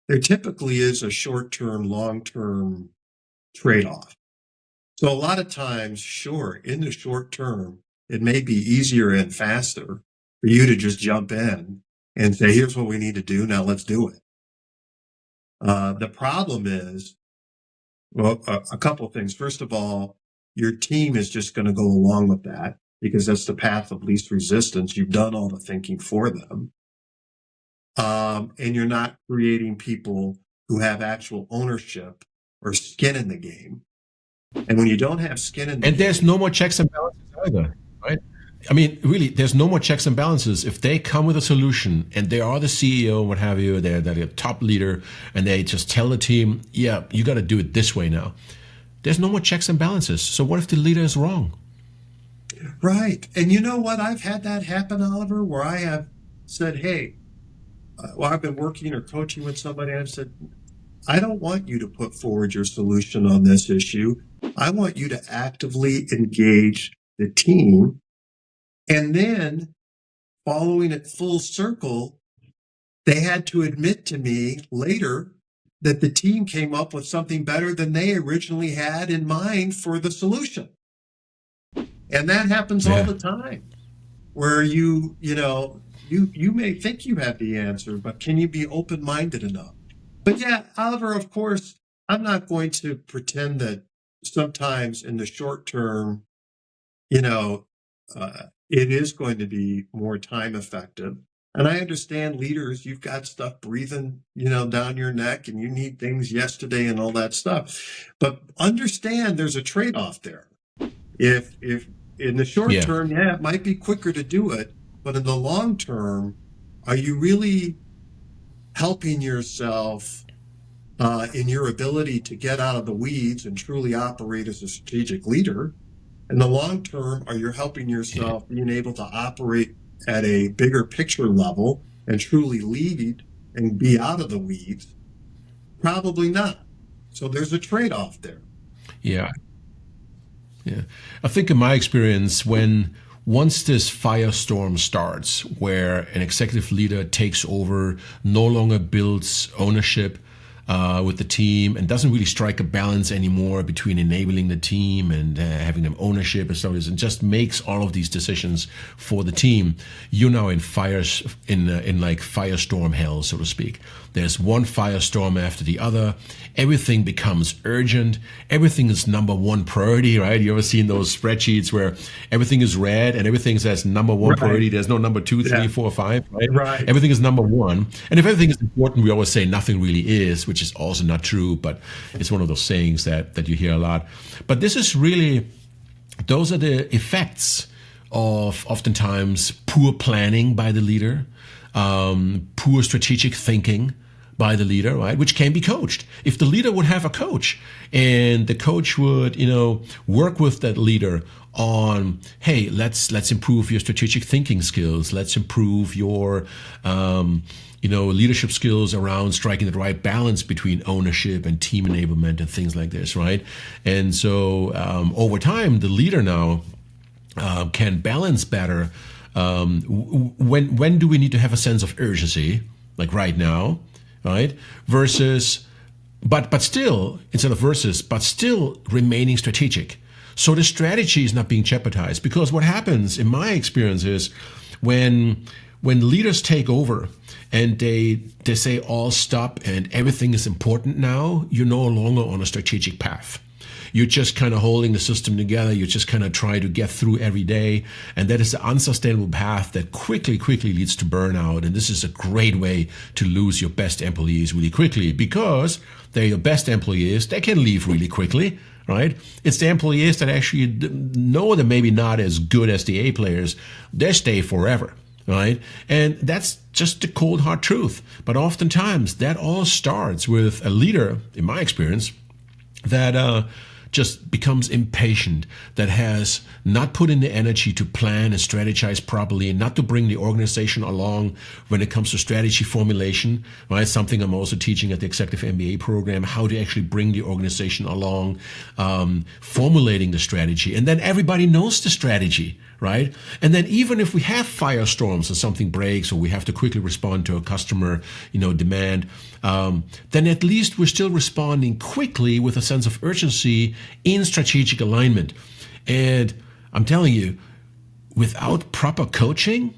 There typically is a short-term, long-term trade-off. So a lot of times, sure, in the short term, it may be easier and faster for you to just jump in and say, here's what we need to do, now let's do it. The problem is, well, a couple of things. First of all, your team is just going to go along with that because that's the path of least resistance. You've done all the thinking for them. And you're not creating people who have actual ownership or skin in the game. And when you don't have skin in the game, there's no more checks and balances either, right? I mean, really, there's no more checks and balances. If they come with a solution and they are the CEO, what have you, they're a top leader, and they just tell the team, yeah, you got to do it this way now. There's no more checks and balances. So what if the leader is wrong? Right. And you know what? I've had that happen, Oliver, where I have said, hey, well, I've been working or coaching with somebody, and I've said, I don't want you to put forward your solution on this issue. I want you to actively engage the team. And then following it full circle, they had to admit to me later that the team came up with something better than they originally had in mind for the solution. And that happens all the time, where you may think you have the answer, but can you be open-minded enough? But yeah, Oliver, of course, I'm not going to pretend that sometimes in the short term, it is going to be more time effective. And I understand leaders, you've got stuff breathing, down your neck, and you need things yesterday and all that stuff. But understand there's a trade-off there. If in the short term, it might be quicker to do it, but in the long term, are you really helping yourself in your ability to get out of the weeds and truly operate as a strategic leader? In the long term, are you helping yourself being able to operate at a bigger picture level and truly lead and be out of the weeds? Probably not. So there's a trade-off there. Yeah. I think in my experience, once this firestorm starts, where an executive leader takes over, no longer builds ownership with the team, and doesn't really strike a balance anymore between enabling the team and having them ownership and so on, and just makes all of these decisions for the team, you're now in like firestorm hell, so to speak. There's one firestorm after the other. Everything becomes urgent. Everything is number one priority, right? You ever seen those spreadsheets where everything is red and everything says number one priority? There's no number 2, 3, 4, 5, right? Everything is number one. And if everything is important, we always say nothing really is, which is also not true, but it's one of those sayings that you hear a lot. But this is really, those are the effects of oftentimes poor planning by the leader, poor strategic thinking by the leader, right? Which can be coached. If the leader would have a coach and the coach would, work with that leader on, hey, let's improve your strategic thinking skills. Let's improve your, leadership skills around striking the right balance between ownership and team enablement and things like this, right? And so over time, the leader now can balance better. When do we need to have a sense of urgency, like right now, right? Versus, but still, instead of versus, but still remaining strategic. So the strategy is not being jeopardized, because what happens in my experience is when leaders take over and they say all stop and everything is important now, you're no longer on a strategic path. You're just kind of holding the system together. You're just kind of trying to get through every day. And that is an unsustainable path that quickly leads to burnout. And this is a great way to lose your best employees really quickly, because they're your best employees. They can leave really quickly, right? It's the employees that actually know they're maybe not as good as the A players. They stay forever, right? And that's just the cold hard truth. But oftentimes that all starts with a leader, in my experience, that just becomes impatient, that has not put in the energy to plan and strategize properly, and not to bring the organization along when it comes to strategy formulation, right? Something I'm also teaching at the Executive MBA program, how to actually bring the organization along, formulating the strategy. And then everybody knows the strategy, right? And then even if we have firestorms or something breaks, or we have to quickly respond to a customer, demand, then at least we're still responding quickly with a sense of urgency in strategic alignment. And I'm telling you, without proper coaching,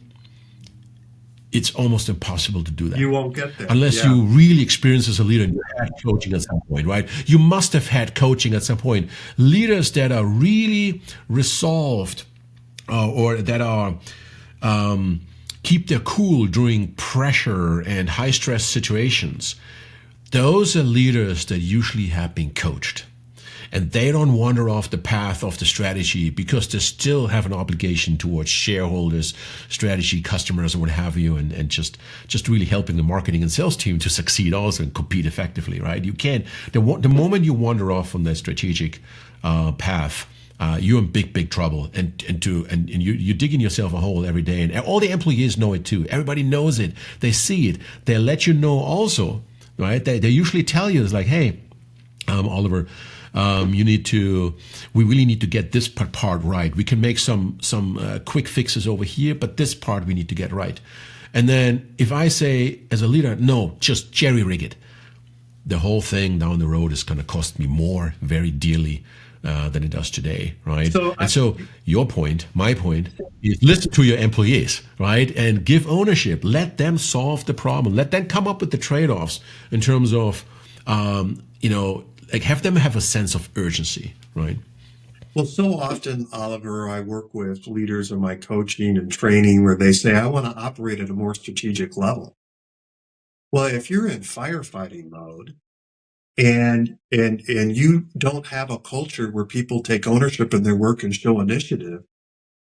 it's almost impossible to do that. You won't get there. Unless you really experience as a leader and you had coaching at some point, right? You must have had coaching at some point. Leaders that are really resolved or that are keep their cool during pressure and high stress situations, those are leaders that usually have been coached. And they don't wander off the path of the strategy, because they still have an obligation towards shareholders, strategy, customers, and what have you, and just really helping the marketing and sales team to succeed also and compete effectively, right? You can't, the moment you wander off on that strategic path, you're in big trouble, and you're digging yourself a hole every day, and all the employees know it too. Everybody knows it. They see it. They let you know also, right? They usually tell you, it's like, hey, Oliver, we really need to get this part right. We can make some quick fixes over here, but this part we need to get right. And then if I say as a leader, no, just jerry rig it, the whole thing down the road is going to cost me more, very dearly, than it does today, right? So your point, my point, is listen to your employees, right, and give ownership. Let them solve the problem. Let them come up with the trade-offs in terms of, like have them have a sense of urgency, right? Well, so often, Oliver, I work with leaders in my coaching and training where they say, I want to operate at a more strategic level. Well, if you're in firefighting mode, and you don't have a culture where people take ownership in their work and show initiative,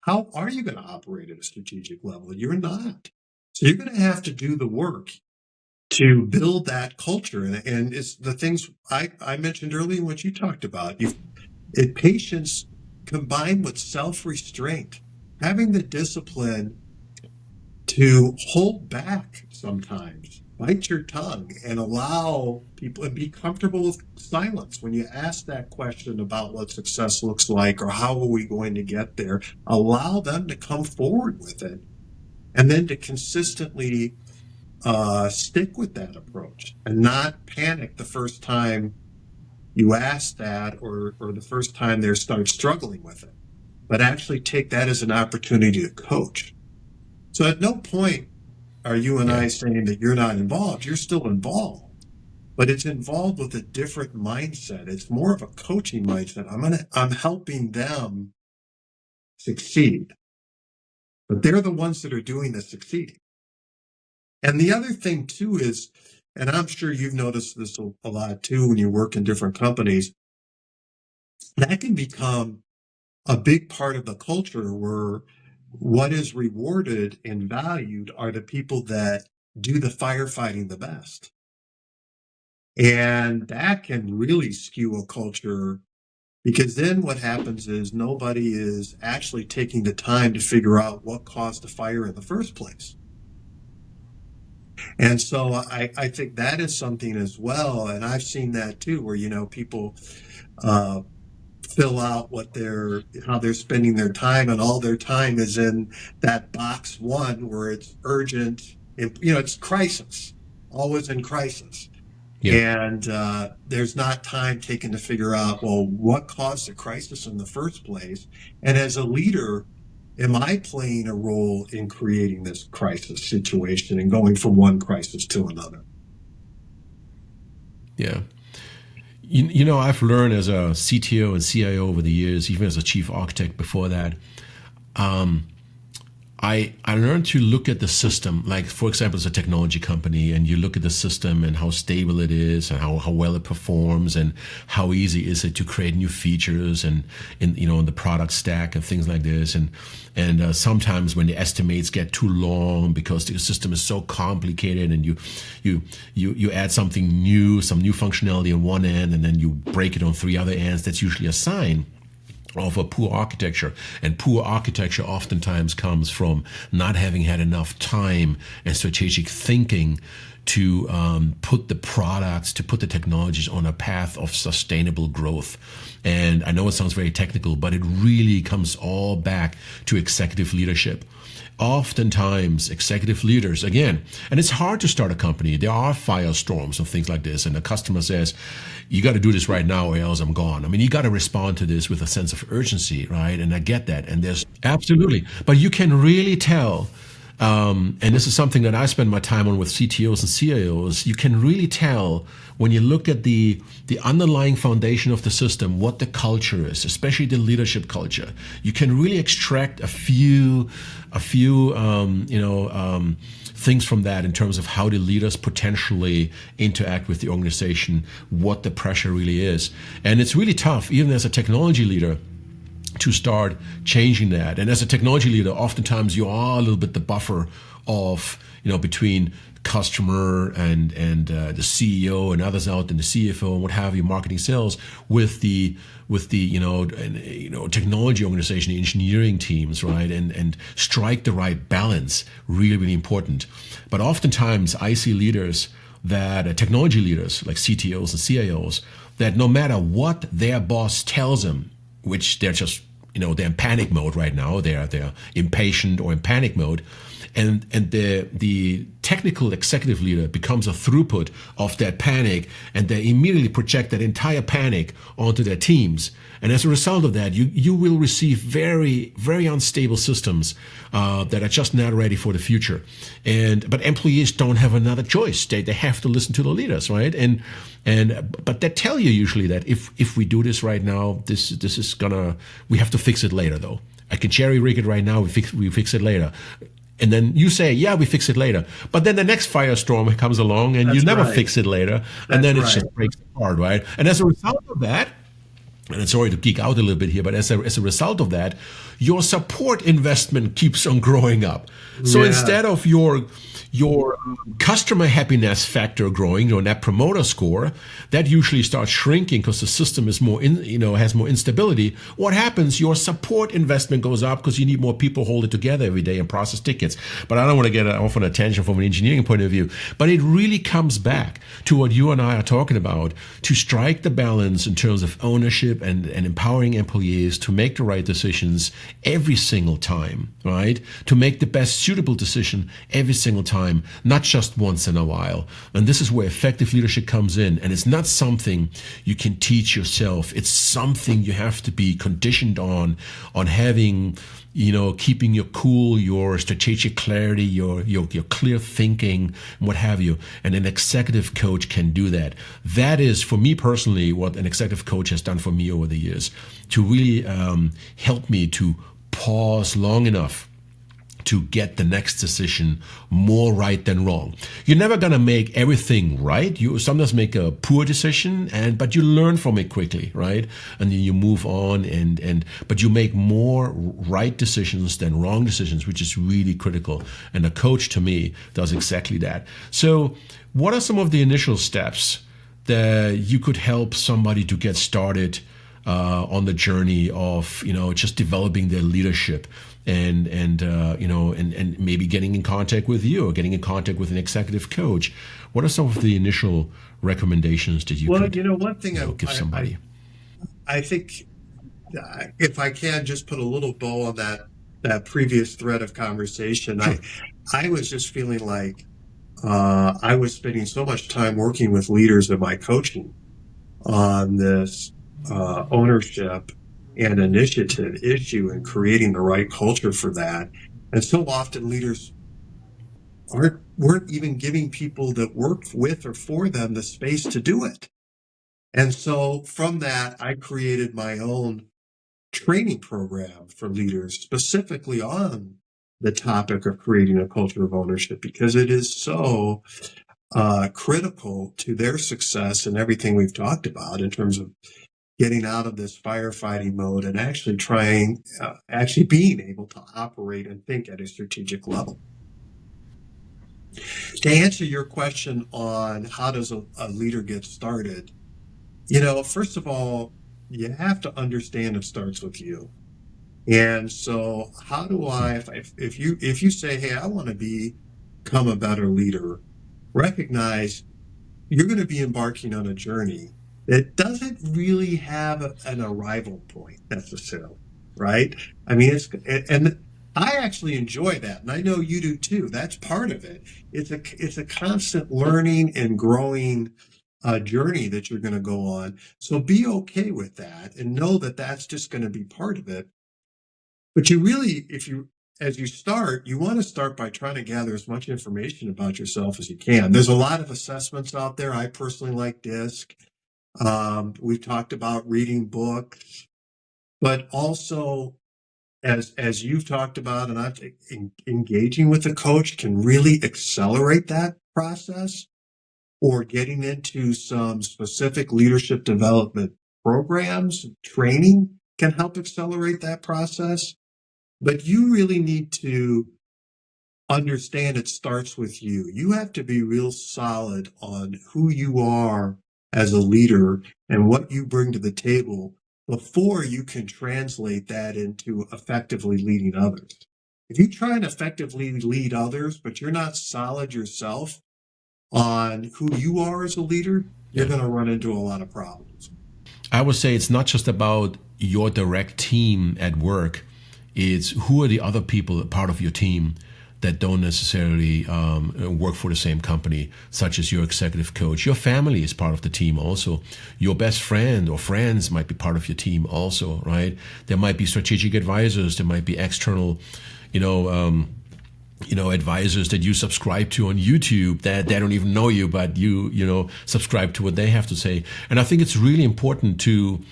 how are you going to operate at a strategic level? You're not. So you're going to have to do the work to build that culture. And it's the things I mentioned earlier, what you talked about. Patience combined with self-restraint, having the discipline to hold back sometimes, bite your tongue, and allow people and be comfortable with silence. When you ask that question about what success looks like or how are we going to get there, allow them to come forward with it, and then to consistently stick with that approach and not panic the first time you ask that or the first time they start struggling with it, but actually take that as an opportunity to coach. So at no point are you and I saying that you're not involved. You're still involved, but it's involved with a different mindset. It's more of a coaching mindset. I'm helping them succeed, but they're the ones that are doing the succeeding. And the other thing too is, and I'm sure you've noticed this a lot too when you work in different companies, that can become a big part of the culture where what is rewarded and valued are the people that do the firefighting the best. And that can really skew a culture, because then what happens is nobody is actually taking the time to figure out what caused the fire in the first place. And so I think that is something as well. And I've seen that too, where, people fill out how they're spending their time, and all their time is in that box one where it's urgent, it's crisis, always in crisis. Yeah. And there's not time taken to figure out, well, what caused the crisis in the first place? And as a leader, am I playing a role in creating this crisis situation and going from one crisis to another? Yeah. I've learned as a CTO and CIO over the years, even as a chief architect before that, I learned to look at the system, like, for example, as a technology company, and you look at the system and how stable it is and how well it performs and how easy is it to create new features and in the product stack and things like this. And sometimes when the estimates get too long because the system is so complicated, and you add something new, some new functionality on one end, and then you break it on three other ends, that's usually a sign of a poor architecture. And poor architecture oftentimes comes from not having had enough time and strategic thinking to put the products, to put the technologies on a path of sustainable growth. And I know it sounds very technical, but it really comes all back to executive leadership. Oftentimes, executive leaders, again, and it's hard to start a company. There are firestorms and things like this, and the customer says, you got to do this right now or else I'm gone. I mean, you got to respond to this with a sense of urgency, right? And I get that. And there's absolutely, but you can really tell, and this is something that I spend my time on with CTOs and CIOs, you can really tell when you look at the underlying foundation of the system, what the culture is, especially the leadership culture. You can really extract a few things from that in terms of how the leaders potentially interact with the organization, what the pressure really is. And it's really tough, even as a technology leader, to start changing that. And as a technology leader, oftentimes you are a little bit the buffer of, between customer and the CEO and others out and the CFO and what have you, marketing, sales, with the technology organization, the engineering teams, right, and strike the right balance. Really, really important. But oftentimes I see leaders that technology leaders like CTOs and CIOs that no matter what their boss tells them, which they're just they're in panic mode right now. They're impatient or in panic mode, and the technical executive leader becomes a throughput of that panic, and they immediately project that entire panic onto their teams. And as a result of that, you will receive very, very unstable systems that are just not ready for the future. But employees don't have another choice. They have to listen to the leaders, right? But they tell you usually that if we do this right now, this is we have to fix it later though. I can cherry rig it right now. We fix it later. And then you say, yeah, we fix it later. But then the next firestorm comes along and you never fix it later. And then it just breaks apart, right? And as a result of that, and I'm sorry to geek out a little bit here, but as a result of that, your support investment keeps on growing up. So instead of your customer happiness factor growing, your net promoter score, that usually starts shrinking because the system is has more instability. What happens? Your support investment goes up because you need more people hold it together every day and process tickets. But I don't want to get off on a tangent from an engineering point of view. But it really comes back to what you and I are talking about, to strike the balance in terms of ownership and empowering employees to make the right decisions every single time, right? To make the best suitable decision every single time, not just once in a while. And this is where effective leadership comes in. And it's not something you can teach yourself. It's something you have to be conditioned on having, keeping your cool, your strategic clarity, your clear thinking, what have you. And an executive coach can do that. That is, for me personally, what an executive coach has done for me over the years, to really help me to pause long enough to get the next decision more right than wrong. You're never gonna make everything right. You sometimes make a poor decision, but you learn from it quickly, right? And then you move on, but you make more right decisions than wrong decisions, which is really critical. And a coach, to me, does exactly that. So what are some of the initial steps that you could help somebody to get started on the journey of just developing their leadership and maybe getting in contact with you or getting in contact with an executive coach? What are some of the initial recommendations that you could one thing give somebody? I think if I can just put a little bow on that previous thread of conversation, Sure. I was just feeling like I was spending so much time working with leaders in my coaching on this ownership and initiative issue and creating the right culture for that. And so often leaders weren't even giving people that work with or for them the space to do it. And so from that, I created my own training program for leaders specifically on the topic of creating a culture of ownership, because it is so critical to their success and everything we've talked about in terms of getting out of this firefighting mode and actually being able to operate and think at a strategic level. To answer your question on how does a leader get started, first of all, you have to understand it starts with you. And so how do if you say, hey, I want to become a better leader, recognize you're going to be embarking on a journey that doesn't really have an arrival point necessarily, right? I mean, and I actually enjoy that, and I know you do too. That's part of it. It's a constant learning and growing journey that you're going to go on. So be okay with that and know that that's just going to be part of it. But you really, as you start, you want to start by trying to gather as much information about yourself as you can. There's a lot of assessments out there. I personally like DISC. We've talked about reading books, but also as you've talked about, and I've engaging with a coach can really accelerate that process, or getting into some specific leadership development programs, training can help accelerate that process. But you really need to understand it starts with you. You have to be real solid on who you are as a leader and what you bring to the table before you can translate that into effectively leading others. If you try and effectively lead others, but you're not solid yourself on who you are as a leader, you're Yeah. going to run into a lot of problems. I would say it's not just about your direct team at work. It's who are the other people part of your team that don't necessarily work for the same company, such as your executive coach. Your family is part of the team also. Your best friend or friends might be part of your team also, right? There might be strategic advisors. There might be external, you know, advisors that you subscribe to on YouTube that they don't even know you, but you subscribe to what they have to say. And I think it's really important to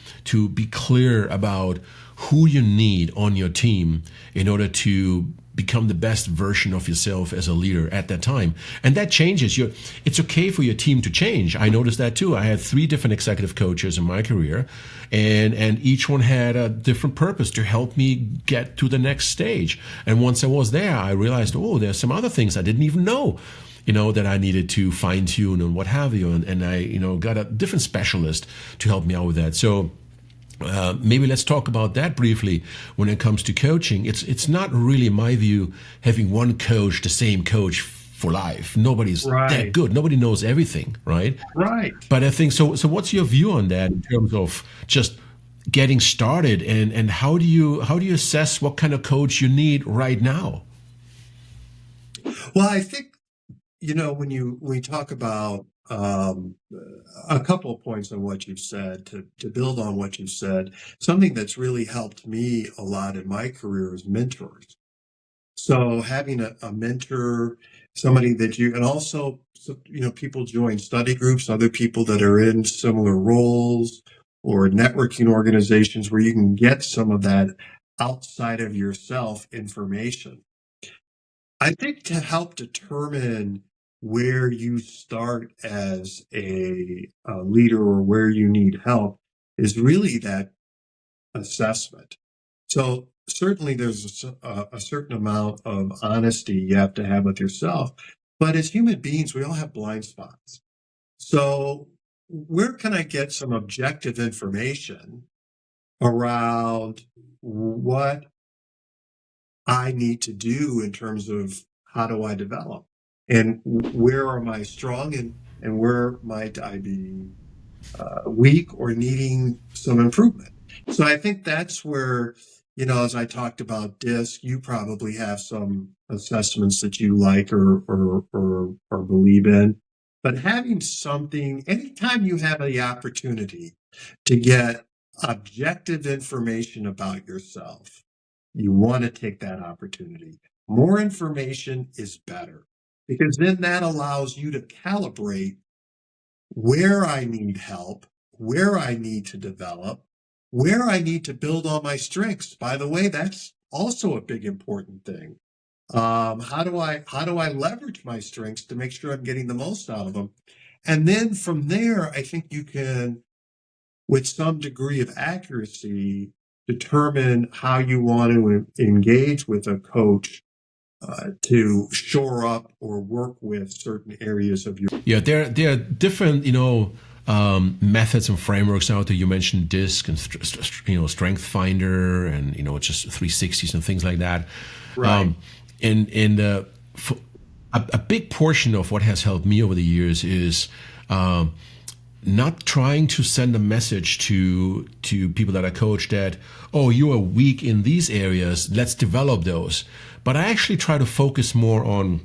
be clear about who you need on your team in order to become the best version of yourself as a leader at that time. And that changes. It's okay for your team to change. I noticed that too. I had 3 different executive coaches in my career, and each one had a different purpose to help me get to the next stage. And once I was there, I realized, oh, there's some other things I didn't even know, that I needed to fine tune and what have you. And I, got a different specialist to help me out with that. So maybe let's talk about that briefly. When it comes to coaching, it's not really, in my view, having one coach, the same coach for life. Nobody's that Right. good. Nobody knows everything, right? Right. But I think so. So, what's your view on that in terms of just getting started, and how do you assess what kind of coach you need right now? Well, I think, when we talk about a couple of points on what you've said, to build on what you've said, something that's really helped me a lot in my career is mentors. So having a mentor, somebody that and also, people join study groups, other people that are in similar roles or networking organizations where you can get some of that outside of yourself information. I think to help determine where you start as a leader or where you need help is really that assessment. So certainly there's a certain amount of honesty you have to have with yourself, but as human beings, we all have blind spots. So where can I get some objective information around what I need to do in terms of how do I develop and where am I strong and where might I be weak or needing some improvement. So I think that's where, as I talked about DISC, you probably have some assessments that you like or believe in. But having something, anytime you have the opportunity to get objective information about yourself, you want to take that opportunity. More information is better because then that allows you to calibrate where I need help, where I need to develop, where I need to build on my strengths. By the way, that's also a big important thing. How do I leverage my strengths to make sure I'm getting the most out of them? And then from there, I think you can, with some degree of accuracy, determine how you want to engage with a coach to shore up or work with certain areas of your. Yeah, there are different methods and frameworks out there. You mentioned DISC and Strength Finder and just 360s and things like that. Right. And a big portion of what has helped me over the years is not trying to send a message to people that I coach that, oh, you are weak in these areas, let's develop those. But I actually try to focus more on,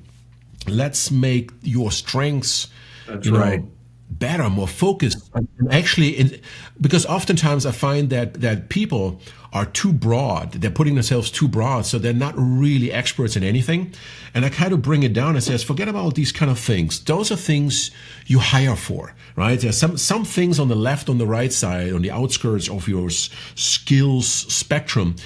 let's make your strengths, That's right. better, more focused. And actually, because oftentimes I find that people are too broad. They're putting themselves too broad, so they're not really experts in anything. And I kind of bring it down and says, forget about these kind of things. Those are things you hire for, right? There's some things on the left, on the right side, on the outskirts of your skills spectrum.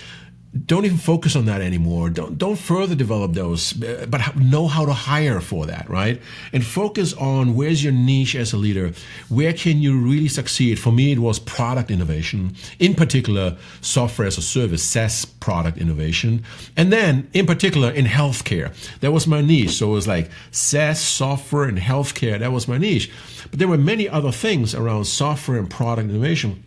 don't even focus on that anymore. Don't further develop those, but know how to hire for that, right? And focus on where's your niche as a leader. Where can you really succeed? For me, it was product innovation, in particular, software as a service, SaaS product innovation, and then in particular in healthcare. That was my niche. So it was like SaaS software and healthcare. That was my niche. But there were many other things around software and product innovation,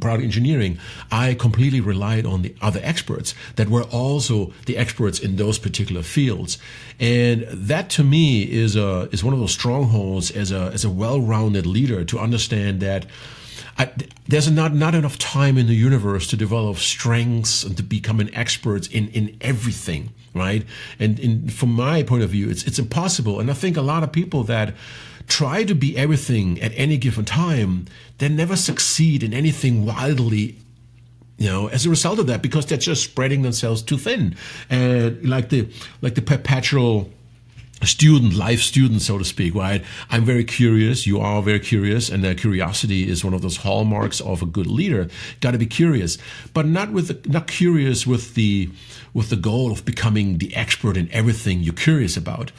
product engineering. I completely relied on the other experts that were also the experts in those particular fields, and that to me is one of those strongholds as a well-rounded leader, to understand that there's not enough time in the universe to develop strengths and to become an expert in everything, right? And from my point of view, it's impossible. And I think a lot of people that try to be everything at any given time, they never succeed in anything wildly, as a result of that, because they're just spreading themselves too thin. And like the perpetual life student, so to speak, right? I'm very curious. You are very curious, and curiosity is one of those hallmarks of a good leader. Got to be curious, but not curious with the goal of becoming the expert in everything you're curious about.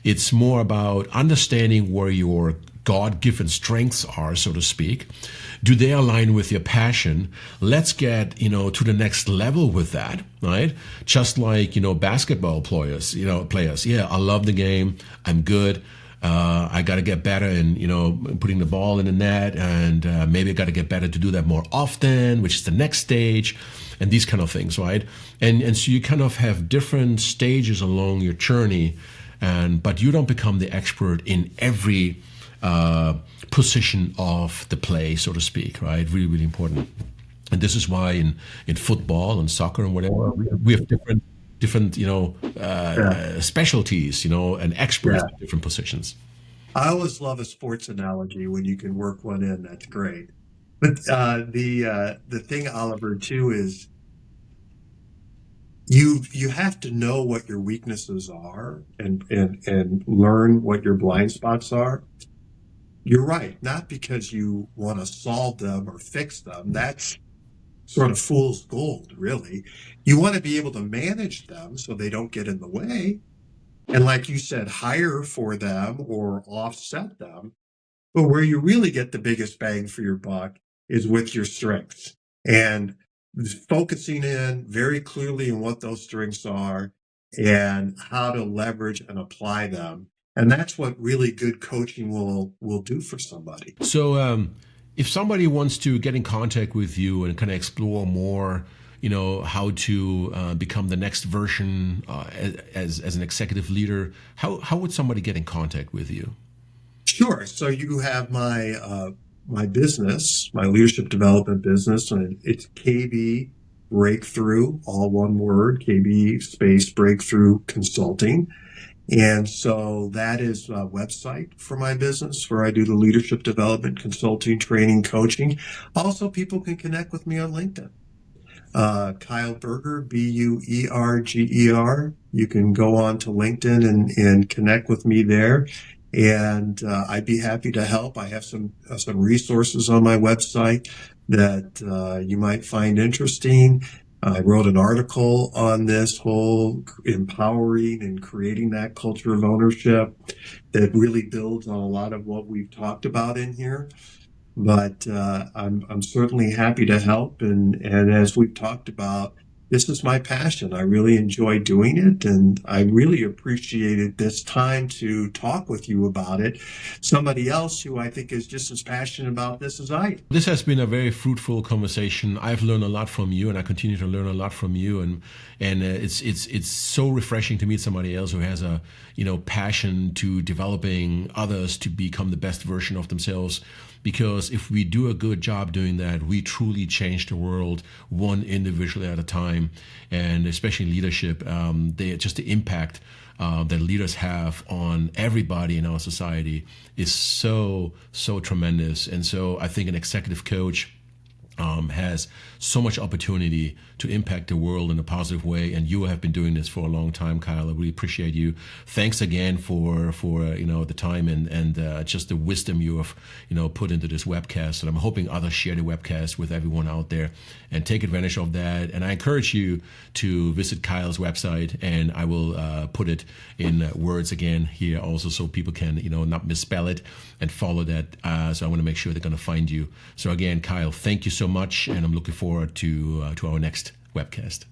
It's more about understanding where your God-given strengths are, so to speak. Do they align with your passion? Let's get, to the next level with that, right? Just like, basketball players. Yeah, I love the game. I'm good. I got to get better in, putting the ball in the net, and maybe I got to get better to do that more often, which is the next stage, and these kind of things, right? And so you kind of have different stages along your journey, but you don't become the expert in every position of the play, so to speak, right? Really, really important. And this is why in football and soccer and whatever, we have different specialties, and experts in different positions. I always love a sports analogy when you can work one in. That's great. But the thing, Oliver, too, is you have to know what your weaknesses are and learn what your blind spots are. You're right, not because you want to solve them or fix them. That's sort of fool's gold, really. You want to be able to manage them so they don't get in the way. And like you said, hire for them or offset them. But where you really get the biggest bang for your buck is with your strengths, and focusing in very clearly on what those strengths are and how to leverage and apply them. And that's what really good coaching will do for somebody. So if somebody wants to get in contact with you and kind of explore more, how to become the next version as an executive leader, how would somebody get in contact with you? Sure. So you have my business, my leadership development business, and it's KB Breakthrough, all one word, KB space Breakthrough Consulting. And so that is a website for my business where I do the leadership development, consulting, training, coaching. Also, people can connect with me on LinkedIn. Kyle Burger, Buerger. You can go on to LinkedIn and connect with me there. And I'd be happy to help. I have some resources on my website that you might find interesting. I wrote an article on this whole empowering and creating that culture of ownership that really builds on a lot of what we've talked about in here. But I'm certainly happy to help. And as we've talked about, this is my passion. I really enjoy doing it, and I really appreciated this time to talk with you about it. Somebody else who I think is just as passionate about this as I am. This has been a very fruitful conversation. I've learned a lot from you, and I continue to learn a lot from you. And it's so refreshing to meet somebody else who has a passion to developing others to become the best version of themselves. Because if we do a good job doing that, we truly change the world one individual at a time, and especially leadership. The impact that leaders have on everybody in our society is so tremendous. And so I think an executive coach has so much opportunity to impact the world in a positive way, and you have been doing this for a long time, Kyle. I really appreciate you. Thanks again for the time and just the wisdom you have put into this webcast. And I'm hoping others share the webcast with everyone out there and take advantage of that. And I encourage you to visit Kyle's website, and I will put it in words again here also, so people can not misspell it and follow that. So I want to make sure they're going to find you. So again, Kyle, thank you so much, and I'm looking forward to our next webcast.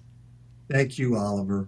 Thank you, Oliver.